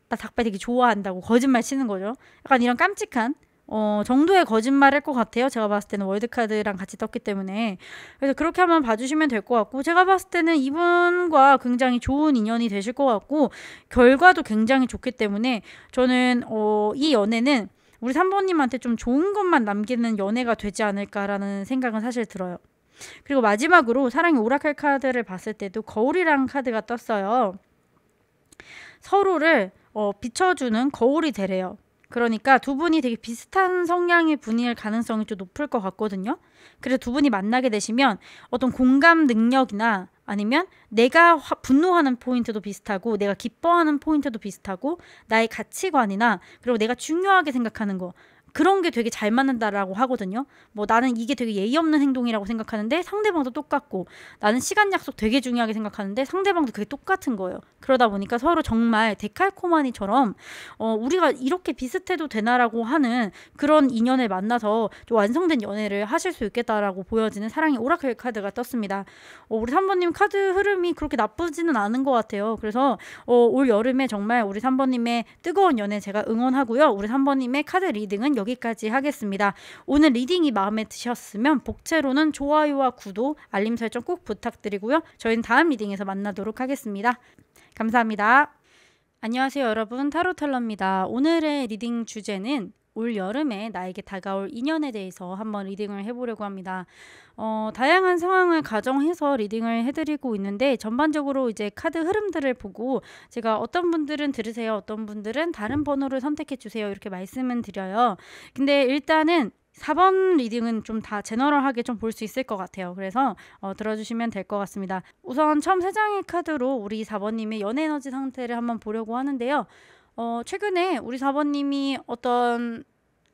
나 닭발 되게 좋아한다고 거짓말 치는 거죠. 약간 이런 깜찍한 정도의 거짓말일 것 같아요. 제가 봤을 때는 월드카드랑 같이 떴기 때문에. 그래서 그렇게 한번 봐주시면 될 것 같고, 제가 봤을 때는 이분과 굉장히 좋은 인연이 되실 것 같고 결과도 굉장히 좋기 때문에 저는 이 연애는 우리 3번님한테 좀 좋은 것만 남기는 연애가 되지 않을까라는 생각은 사실 들어요. 그리고 마지막으로 사랑의 오라클 카드를 봤을 때도 거울이라는 카드가 떴어요. 서로를 비춰주는 거울이 되래요. 그러니까 두 분이 되게 비슷한 성향의 분일 가능성이 좀 높을 것 같거든요. 그래서 두 분이 만나게 되시면 어떤 공감 능력이나 아니면 내가 분노하는 포인트도 비슷하고 내가 기뻐하는 포인트도 비슷하고 나의 가치관이나 그리고 내가 중요하게 생각하는 거, 그런 게 되게 잘 맞는다라고 하거든요. 뭐 나는 이게 되게 예의 없는 행동이라고 생각하는데 상대방도 똑같고, 나는 시간 약속 되게 중요하게 생각하는데 상대방도 그게 똑같은 거예요. 그러다 보니까 서로 정말 데칼코마니처럼 우리가 이렇게 비슷해도 되나라고 하는 그런 인연을 만나서 좀 완성된 연애를 하실 수 있겠다라고 보여지는 사랑의 오라클 카드가 떴습니다. 우리 3번님 카드 흐름이 그렇게 나쁘지는 않은 것 같아요. 그래서 올 여름에 정말 우리 3번님의 뜨거운 연애 제가 응원하고요. 우리 3번님의 카드 리딩은 여기까지 하겠습니다. 오늘 리딩이 마음에 드셨으면 복채로는 좋아요와 구독, 알림 설정 꼭 부탁드리고요. 저희는 다음 리딩에서 만나도록 하겠습니다. 감사합니다. 안녕하세요 여러분, 타로텔러입니다. 오늘의 리딩 주제는 올 여름에 나에게 다가올 인연에 대해서 한번 리딩을 해보려고 합니다. 다양한 상황을 가정해서 리딩을 해드리고 있는데, 전반적으로 이제 카드 흐름들을 보고 제가 어떤 분들은 들으세요, 어떤 분들은 다른 번호를 선택해 주세요 이렇게 말씀은 드려요. 근데 일단은 4번 리딩은 좀 다 제너럴하게 좀 볼 수 있을 것 같아요. 그래서 들어주시면 될 것 같습니다. 우선 처음 3장의 카드로 우리 4번님의 연애 에너지 상태를 한번 보려고 하는데요. 최근에 우리 4번님이 어떤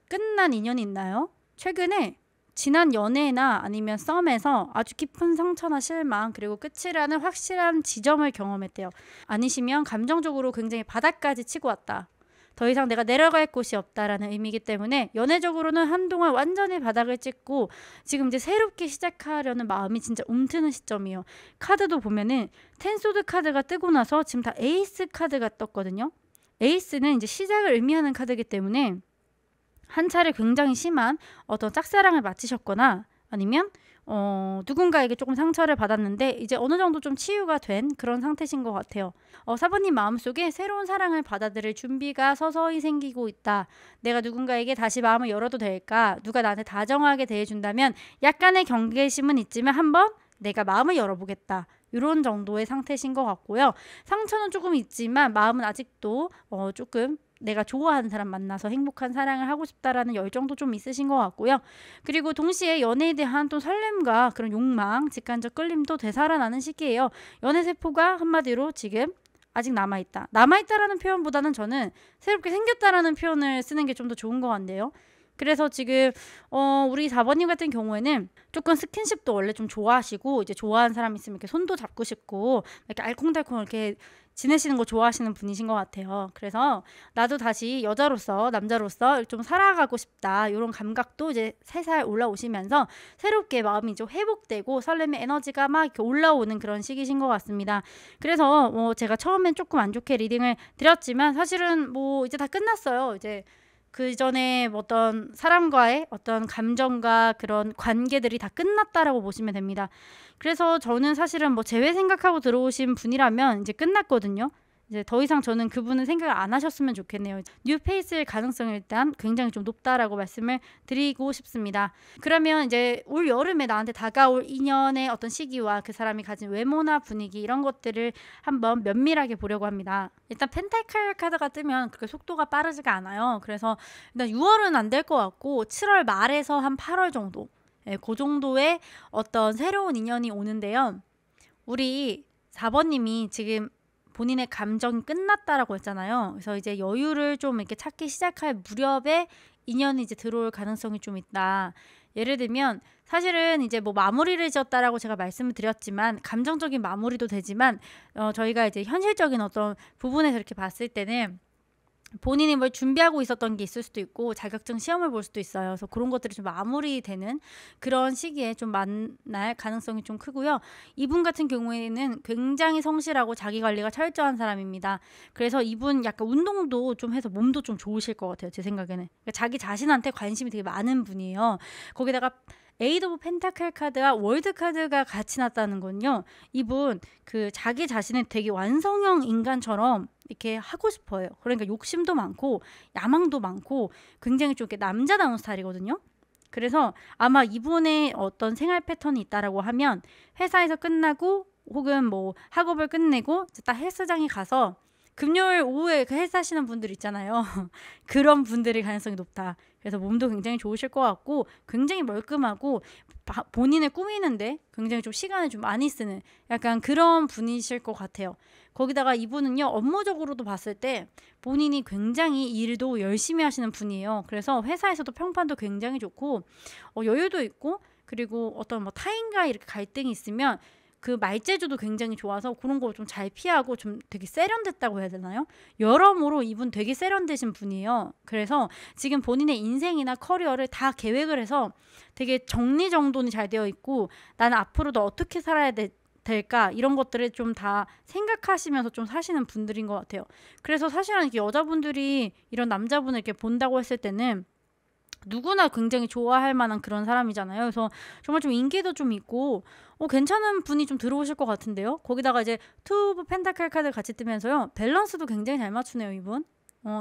끝난 인연이 있나요? 최근에 지난 연애나 아니면 썸에서 아주 깊은 상처나 실망, 그리고 끝이라는 확실한 지점을 경험했대요. 아니시면 감정적으로 굉장히 바닥까지 치고 왔다. 더 이상 내가 내려갈 곳이 없다라는 의미이기 때문에 연애적으로는 한동안 완전히 바닥을 찍고 지금 이제 새롭게 시작하려는 마음이 진짜 움트는 시점이에요. 카드도 보면은 텐소드 카드가 뜨고 나서 지금 다 에이스 카드가 떴거든요. 에이스는 이제 시작을 의미하는 카드이기 때문에 한 차례 굉장히 심한 어떤 짝사랑을 마치셨거나 아니면 누군가에게 조금 상처를 받았는데 이제 어느 정도 좀 치유가 된 그런 상태신 것 같아요. 4번님 마음속에 새로운 사랑을 받아들일 준비가 서서히 생기고 있다. 내가 누군가에게 다시 마음을 열어도 될까? 누가 나한테 다정하게 대해준다면 약간의 경계심은 있지만 한번 내가 마음을 열어보겠다. 이런 정도의 상태신 것 같고요. 상처는 조금 있지만 마음은 아직도 조금 내가 좋아하는 사람 만나서 행복한 사랑을 하고 싶다라는 열정도 좀 있으신 것 같고요. 그리고 동시에 연애에 대한 또 설렘과 그런 욕망, 직관적 끌림도 되살아나는 시기예요. 연애 세포가 한마디로 지금 아직 남아있다. 남아있다라는 표현보다는 저는 새롭게 생겼다라는 표현을 쓰는 게 좀 더 좋은 것 같네요. 그래서 지금 우리 4번님 같은 경우에는 조금 스킨십도 원래 좀 좋아하시고, 이제 좋아하는 사람 있으면 이렇게 손도 잡고 싶고 이렇게 알콩달콩 이렇게 지내시는 거 좋아하시는 분이신 것 같아요. 그래서 나도 다시 여자로서, 남자로서 좀 살아가고 싶다, 이런 감각도 이제 살살 올라오시면서 새롭게 마음이 좀 회복되고 설렘의 에너지가 막 이렇게 올라오는 그런 시기신 것 같습니다. 그래서 제가 처음엔 조금 안 좋게 리딩을 드렸지만 사실은 이제 다 끝났어요. 이제 그 전에 어떤 사람과의 어떤 감정과 그런 관계들이 다 끝났다라고 보시면 됩니다. 그래서 저는 사실은 재회 생각하고 들어오신 분이라면 이제 끝났거든요. 이제 더 이상 저는 그분은 생각을 안 하셨으면 좋겠네요. 뉴페이스일 가능성이 일단 굉장히 좀 높다라고 말씀을 드리고 싶습니다. 그러면 이제 올 여름에 나한테 다가올 인연의 어떤 시기와 그 사람이 가진 외모나 분위기 이런 것들을 한번 면밀하게 보려고 합니다. 일단 펜타클 카드가 뜨면 그렇게 속도가 빠르지가 않아요. 그래서 일단 6월은 안 될 것 같고 7월 말에서 한 8월 정도, 그 정도의 어떤 새로운 인연이 오는데요. 우리 4번님이 지금 본인의 감정이 끝났다라고 했잖아요. 그래서 이제 여유를 좀 이렇게 찾기 시작할 무렵에 인연이 이제 들어올 가능성이 좀 있다. 예를 들면 사실은 이제 뭐 마무리를 지었다라고 제가 말씀을 드렸지만 감정적인 마무리도 되지만 저희가 이제 현실적인 어떤 부분에서 이렇게 봤을 때는 본인이 뭘 준비하고 있었던 게 있을 수도 있고 자격증 시험을 볼 수도 있어요. 그래서 그런 것들이 좀 마무리되는 그런 시기에 좀 만날 가능성이 좀 크고요. 이분 같은 경우에는 굉장히 성실하고 자기관리가 철저한 사람입니다. 그래서 이분 약간 운동도 좀 해서 몸도 좀 좋으실 것 같아요. 제 생각에는. 그러니까 자기 자신한테 관심이 되게 많은 분이에요. 거기다가 에이드 오브 펜타클 카드와 월드 카드가 같이 났다는 건요. 이분 그 자기 자신을 되게 완성형 인간처럼 이렇게 하고 싶어요. 그러니까 욕심도 많고 야망도 많고 굉장히 좀 이렇게 남자다운 스타일이거든요. 그래서 아마 이분의 어떤 생활 패턴이 있다라고 하면 회사에서 끝나고 혹은 뭐 학업을 끝내고 딱 헬스장에 가서 금요일 오후에 그 헬스 하시는 분들 있잖아요. 그런 분들의 가능성이 높다. 그래서 몸도 굉장히 좋으실 것 같고 굉장히 멀끔하고 본인을 꾸미는데 굉장히 좀 시간을 좀 많이 쓰는 약간 그런 분이실 것 같아요. 거기다가 이분은요, 업무적으로도 봤을 때 본인이 굉장히 일도 열심히 하시는 분이에요. 그래서 회사에서도 평판도 굉장히 좋고 여유도 있고 그리고 어떤 뭐 타인과 이렇게 갈등이 있으면 그 말재주도 굉장히 좋아서 그런 거 좀 잘 피하고 좀 되게 세련됐다고 해야 되나요? 여러모로 이분 되게 세련되신 분이에요. 그래서 지금 본인의 인생이나 커리어를 다 계획을 해서 되게 정리정돈이 잘 되어 있고 나는 앞으로도 어떻게 살아야 될까 이런 것들을 좀 다 생각하시면서 좀 사시는 분들인 것 같아요. 그래서 사실은 이렇게 여자분들이 이런 남자분을 이렇게 본다고 했을 때는 누구나 굉장히 좋아할 만한 그런 사람이잖아요. 그래서 정말 좀 인기도 좀 있고 괜찮은 분이 좀 들어오실 것 같은데요. 거기다가 이제 투 오브 펜타클 카드 같이 뜨면서요. 밸런스도 굉장히 잘 맞추네요, 이분.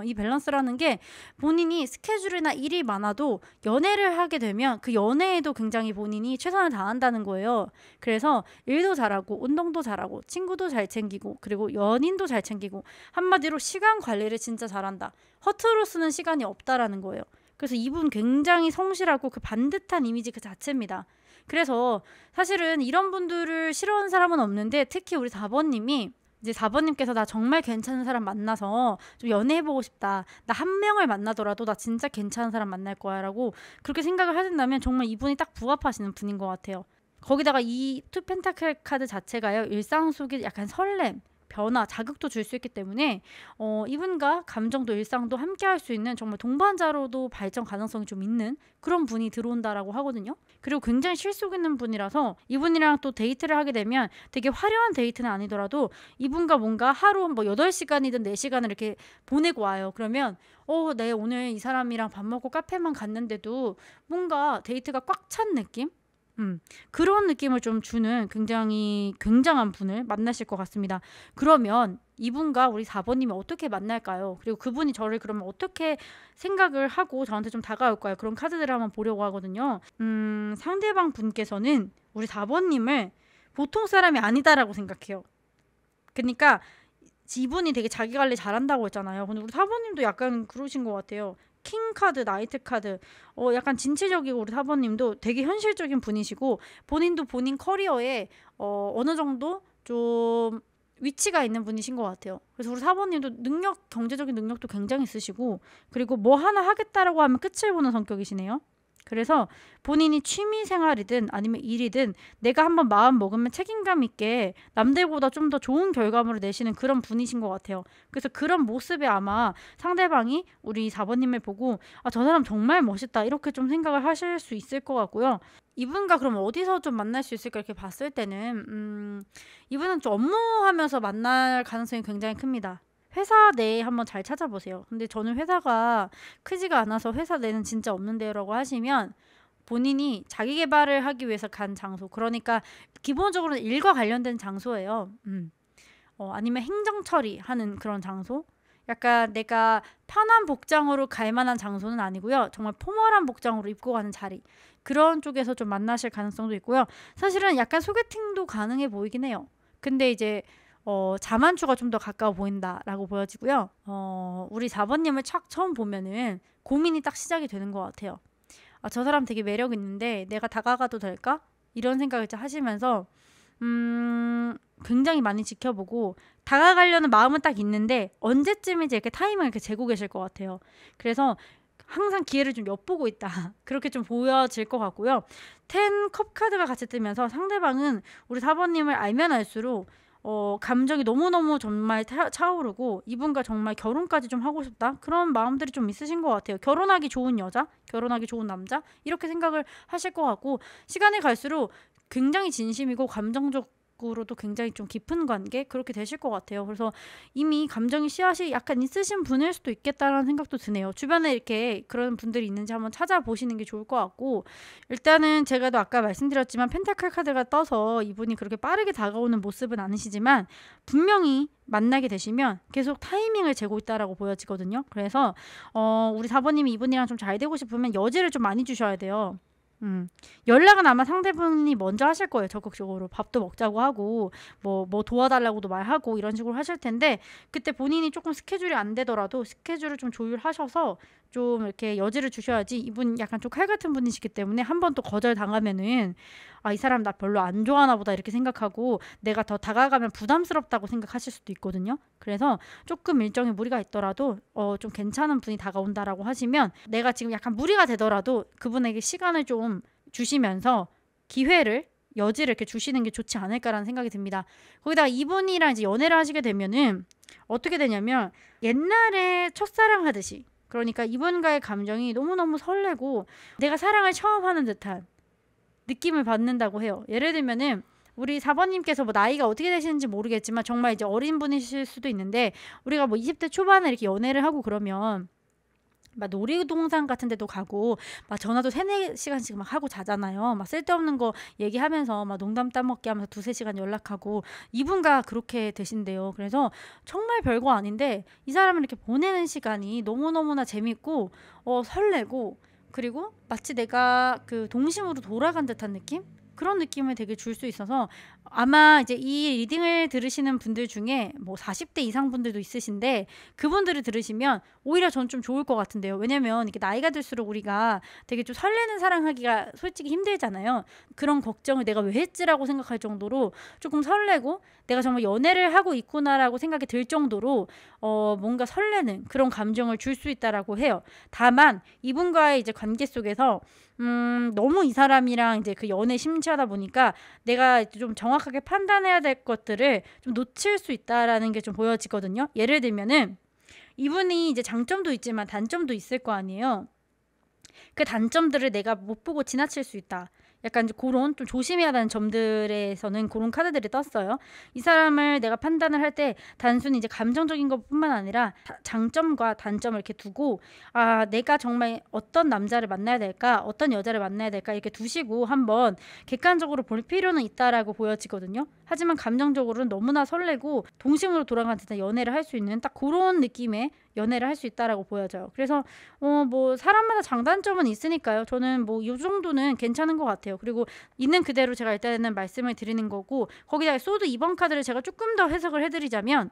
이 밸런스라는 게 본인이 스케줄이나 일이 많아도 연애를 하게 되면 그 연애에도 굉장히 본인이 최선을 다한다는 거예요. 그래서 일도 잘하고 운동도 잘하고 친구도 잘 챙기고 그리고 연인도 잘 챙기고 한마디로 시간 관리를 진짜 잘한다. 허투루 쓰는 시간이 없다라는 거예요. 그래서 이분 굉장히 성실하고 그 반듯한 이미지 그 자체입니다. 그래서 사실은 이런 분들을 싫어하는 사람은 없는데 특히 우리 4번님이 이제 4번님께서 나 정말 괜찮은 사람 만나서 좀 연애해보고 싶다. 나 한 명을 만나더라도 나 진짜 괜찮은 사람 만날 거야 라고 그렇게 생각을 하신다면 정말 이분이 딱 부합하시는 분인 것 같아요. 거기다가 이 투 펜타클 카드 자체가요. 일상 속에 약간 설렘, 변화, 자극도 줄 수 있기 때문에 이분과 감정도 일상도 함께 할 수 있는 정말 동반자로도 발전 가능성이 좀 있는 그런 분이 들어온다라고 하거든요. 그리고 굉장히 실속 있는 분이라서 이분이랑 또 데이트를 하게 되면 되게 화려한 데이트는 아니더라도 이분과 뭔가 하루 뭐 8시간이든 4시간을 이렇게 보내고 와요. 그러면 네, 오늘 이 사람이랑 밥 먹고 카페만 갔는데도 뭔가 데이트가 꽉 찬 느낌? 그런 느낌을 좀 주는 굉장히 굉장한 분을 만나실 것 같습니다. 그러면 이분과 우리 4번님이 어떻게 만날까요? 그리고 그분이 저를 그러면 어떻게 생각을 하고 저한테 좀 다가올까요? 그런 카드들을 한번 보려고 하거든요. 상대방 분께서는 우리 4번님을 보통 사람이 아니다라고 생각해요. 그러니까 이분이 되게 자기관리 잘한다고 했잖아요. 근데 우리 4번님도 약간 그러신 것 같아요. 킹 카드, 나이트 카드, 약간 진취적이고 우리 4번님도 되게 현실적인 분이시고 본인도 본인 커리어에 어느 정도 좀 위치가 있는 분이신 것 같아요. 그래서 우리 4번님도 경제적인 능력도 굉장히 있으시고 그리고 뭐 하나 하겠다라고 하면 끝을 보는 성격이시네요. 그래서 본인이 취미 생활이든 아니면 일이든 내가 한번 마음 먹으면 책임감 있게 남들보다 좀 더 좋은 결과물을 내시는 그런 분이신 것 같아요. 그래서 그런 모습에 아마 상대방이 우리 4번님을 보고 저 사람 정말 멋있다 이렇게 좀 생각을 하실 수 있을 것 같고요. 이분과 그럼 어디서 좀 만날 수 있을까 이렇게 봤을 때는 이분은 좀 업무하면서 만날 가능성이 굉장히 큽니다. 회사 내에 한번 잘 찾아보세요. 근데 저는 회사가 크지가 않아서 회사 내는 진짜 없는데요 라고 하시면 본인이 자기 개발을 하기 위해서 간 장소, 그러니까 기본적으로 일과 관련된 장소예요. 아니면 행정 처리하는 그런 장소, 약간 내가 편한 복장으로 갈 만한 장소는 아니고요. 정말 포멀한 복장으로 입고 가는 자리, 그런 쪽에서 좀 만나실 가능성도 있고요. 사실은 약간 소개팅도 가능해 보이긴 해요. 근데 이제 자만추가 좀 더 가까워 보인다라고 보여지고요. 우리 4번님을 착 처음 보면은 고민이 딱 시작이 되는 것 같아요. 저 사람 되게 매력 있는데 내가 다가가도 될까? 이런 생각을 하시면서 굉장히 많이 지켜보고 다가가려는 마음은 딱 있는데 언제쯤인지 이렇게 타이밍을 이렇게 재고 계실 것 같아요. 그래서 항상 기회를 좀 엿보고 있다. 그렇게 좀 보여질 것 같고요. 10컵 카드가 같이 뜨면서 상대방은 우리 4번님을 알면 알수록 감정이 너무너무 정말 차오르고 이분과 정말 결혼까지 좀 하고 싶다, 그런 마음들이 좀 있으신 것 같아요. 결혼하기 좋은 여자, 결혼하기 좋은 남자, 이렇게 생각을 하실 것 같고, 시간이 갈수록 굉장히 진심이고 감정적으로도 굉장히 좀 깊은 관계, 그렇게 되실 것 같아요. 그래서 이미 감정의 씨앗이 약간 있으신 분일 수도 있겠다라는 생각도 드네요. 주변에 이렇게 그런 분들이 있는지 한번 찾아보시는 게 좋을 것 같고, 일단은 제가 또 아까 말씀드렸지만 펜타클 카드가 떠서 이분이 그렇게 빠르게 다가오는 모습은 아니시지만 분명히 만나게 되시면 계속 타이밍을 재고 있다라고 보여지거든요. 그래서 우리 4번님이 이분이랑 좀 잘 되고 싶으면 여지를 좀 많이 주셔야 돼요. 연락은 아마 상대분이 먼저 하실 거예요. 적극적으로 밥도 먹자고 하고 뭐 도와달라고도 말하고 이런 식으로 하실 텐데, 그때 본인이 조금 스케줄이 안 되더라도 스케줄을 좀 조율하셔서 좀 이렇게 여지를 주셔야지. 이분 약간 좀 칼 같은 분이시기 때문에 한 번 또 거절 당하면은 이 사람 나 별로 안 좋아하나 보다 이렇게 생각하고 내가 더 다가가면 부담스럽다고 생각하실 수도 있거든요. 그래서 조금 일정에 무리가 있더라도 좀 괜찮은 분이 다가온다라고 하시면 내가 지금 약간 무리가 되더라도 그분에게 시간을 좀 주시면서 기회를, 여지를 이렇게 주시는 게 좋지 않을까라는 생각이 듭니다. 거기다가 이분이랑 이제 연애를 하시게 되면은 어떻게 되냐면 옛날에 첫사랑 하듯이, 그러니까 이분과의 감정이 너무너무 설레고 내가 사랑을 처음 하는 듯한 느낌을 받는다고 해요. 예를 들면은 우리 4번님께서 뭐 나이가 어떻게 되시는지 모르겠지만 정말 이제 어린 분이실 수도 있는데, 우리가 뭐 20대 초반에 이렇게 연애를 하고 그러면 막 놀이동산 같은 데도 가고 막 전화도 3-4시간씩 막 하고 자잖아요. 막 쓸데없는 거 얘기하면서 막 농담 따먹기 하면서 2-3시간 연락하고, 이분과 그렇게 되신대요. 그래서 정말 별거 아닌데 이 사람을 이렇게 보내는 시간이 너무너무나 재밌고 설레고, 그리고 마치 내가 그 동심으로 돌아간 듯한 느낌? 그런 느낌을 되게 줄 수 있어서 아마 이제 이 리딩을 들으시는 분들 중에 뭐 40대 이상 분들도 있으신데 그분들을 들으시면 오히려 전 좀 좋을 것 같은데요. 왜냐면 이게 나이가 들수록 우리가 되게 좀 설레는 사랑하기가 솔직히 힘들잖아요. 그런 걱정을 내가 왜 했지라고 생각할 정도로 조금 설레고 내가 정말 연애를 하고 있구나라고 생각이 들 정도로 뭔가 설레는 그런 감정을 줄 수 있다라고 해요. 다만 이분과의 이제 관계 속에서 너무 이 사람이랑 이제 그 연애 심취하다 보니까 내가 좀 정확하게 판단해야 될 것들을 좀 놓칠 수 있다라는 게 좀 보여지거든요. 예를 들면은 이분이 이제 장점도 있지만 단점도 있을 거 아니에요. 그 단점들을 내가 못 보고 지나칠 수 있다. 약간 이제 그런 좀 조심해야 하는 점들에서는 그런 카드들이 떴어요. 이 사람을 내가 판단을 할 때 단순히 이제 감정적인 것뿐만 아니라 장점과 단점을 이렇게 두고 내가 정말 어떤 남자를 만나야 될까, 어떤 여자를 만나야 될까 이렇게 두시고 한번 객관적으로 볼 필요는 있다라고 보여지거든요. 하지만 감정적으로는 너무나 설레고 동심으로 돌아간 듯한 연애를 할 수 있는 딱 그런 느낌의 연애를 할 수 있다라고 보여져요. 그래서 뭐 사람마다 장단점은 있으니까요. 저는 뭐 이 정도는 괜찮은 것 같아요. 그리고 있는 그대로 제가 일단은 말씀을 드리는 거고, 거기다가 소드 2번 카드를 제가 조금 더 해석을 해드리자면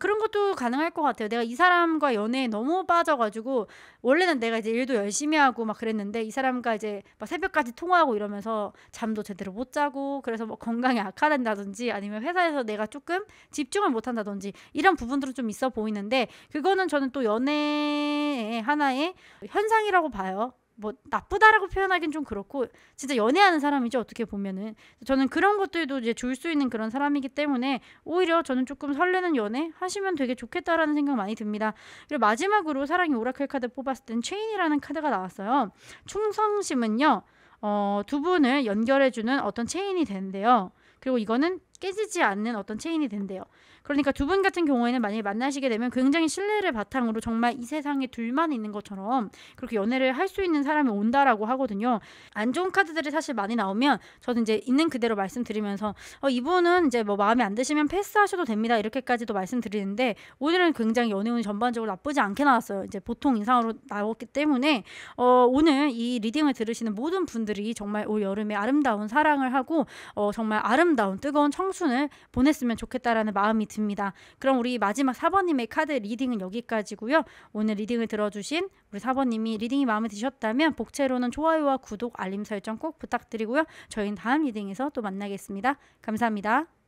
그런 것도 가능할 것 같아요. 내가 이 사람과 연애에 너무 빠져가지고 원래는 내가 이제 일도 열심히 하고 막 그랬는데 이 사람과 이제 막 새벽까지 통화하고 이러면서 잠도 제대로 못 자고, 그래서 뭐 건강이 악화된다든지 아니면 회사에서 내가 조금 집중을 못 한다든지 이런 부분들은 좀 있어 보이는데, 그거는 저는 또 연애의 하나의 현상이라고 봐요. 뭐 나쁘다라고 표현하긴 좀 그렇고 진짜 연애하는 사람이죠, 어떻게 보면은. 저는 그런 것들도 이제 줄 수 있는 그런 사람이기 때문에 오히려 저는 조금 설레는 연애 하시면 되게 좋겠다라는 생각 많이 듭니다. 그리고 마지막으로 사랑의 오라클 카드 뽑았을 땐 체인이라는 카드가 나왔어요. 충성심은요 두 분을 연결해주는 어떤 체인이 되는데요. 그리고 이거는 깨지지 않는 어떤 체인이 된대요. 그러니까 두 분 같은 경우에는 만약에 만나시게 되면 굉장히 신뢰를 바탕으로 정말 이 세상에 둘만 있는 것처럼 그렇게 연애를 할 수 있는 사람이 온다라고 하거든요. 안 좋은 카드들이 사실 많이 나오면 저는 이제 있는 그대로 말씀드리면서 이분은 이제 뭐 마음에 안 드시면 패스하셔도 됩니다. 이렇게까지도 말씀드리는데 오늘은 굉장히 연애운이 전반적으로 나쁘지 않게 나왔어요. 이제 보통 이상으로 나왔기 때문에 오늘 이 리딩을 들으시는 모든 분들이 정말 올 여름에 아름다운 사랑을 하고 정말 아름다운 뜨거운 청순을 보냈으면 좋겠다라는 마음이 듭니다. 그럼 우리 마지막 4번님의 카드 리딩은 여기까지고요. 오늘 리딩을 들어주신 우리 4번님이 리딩이 마음에 드셨다면 복채로는 좋아요와 구독, 알림 설정 꼭 부탁드리고요. 저희는 다음 리딩에서 또 만나겠습니다. 감사합니다.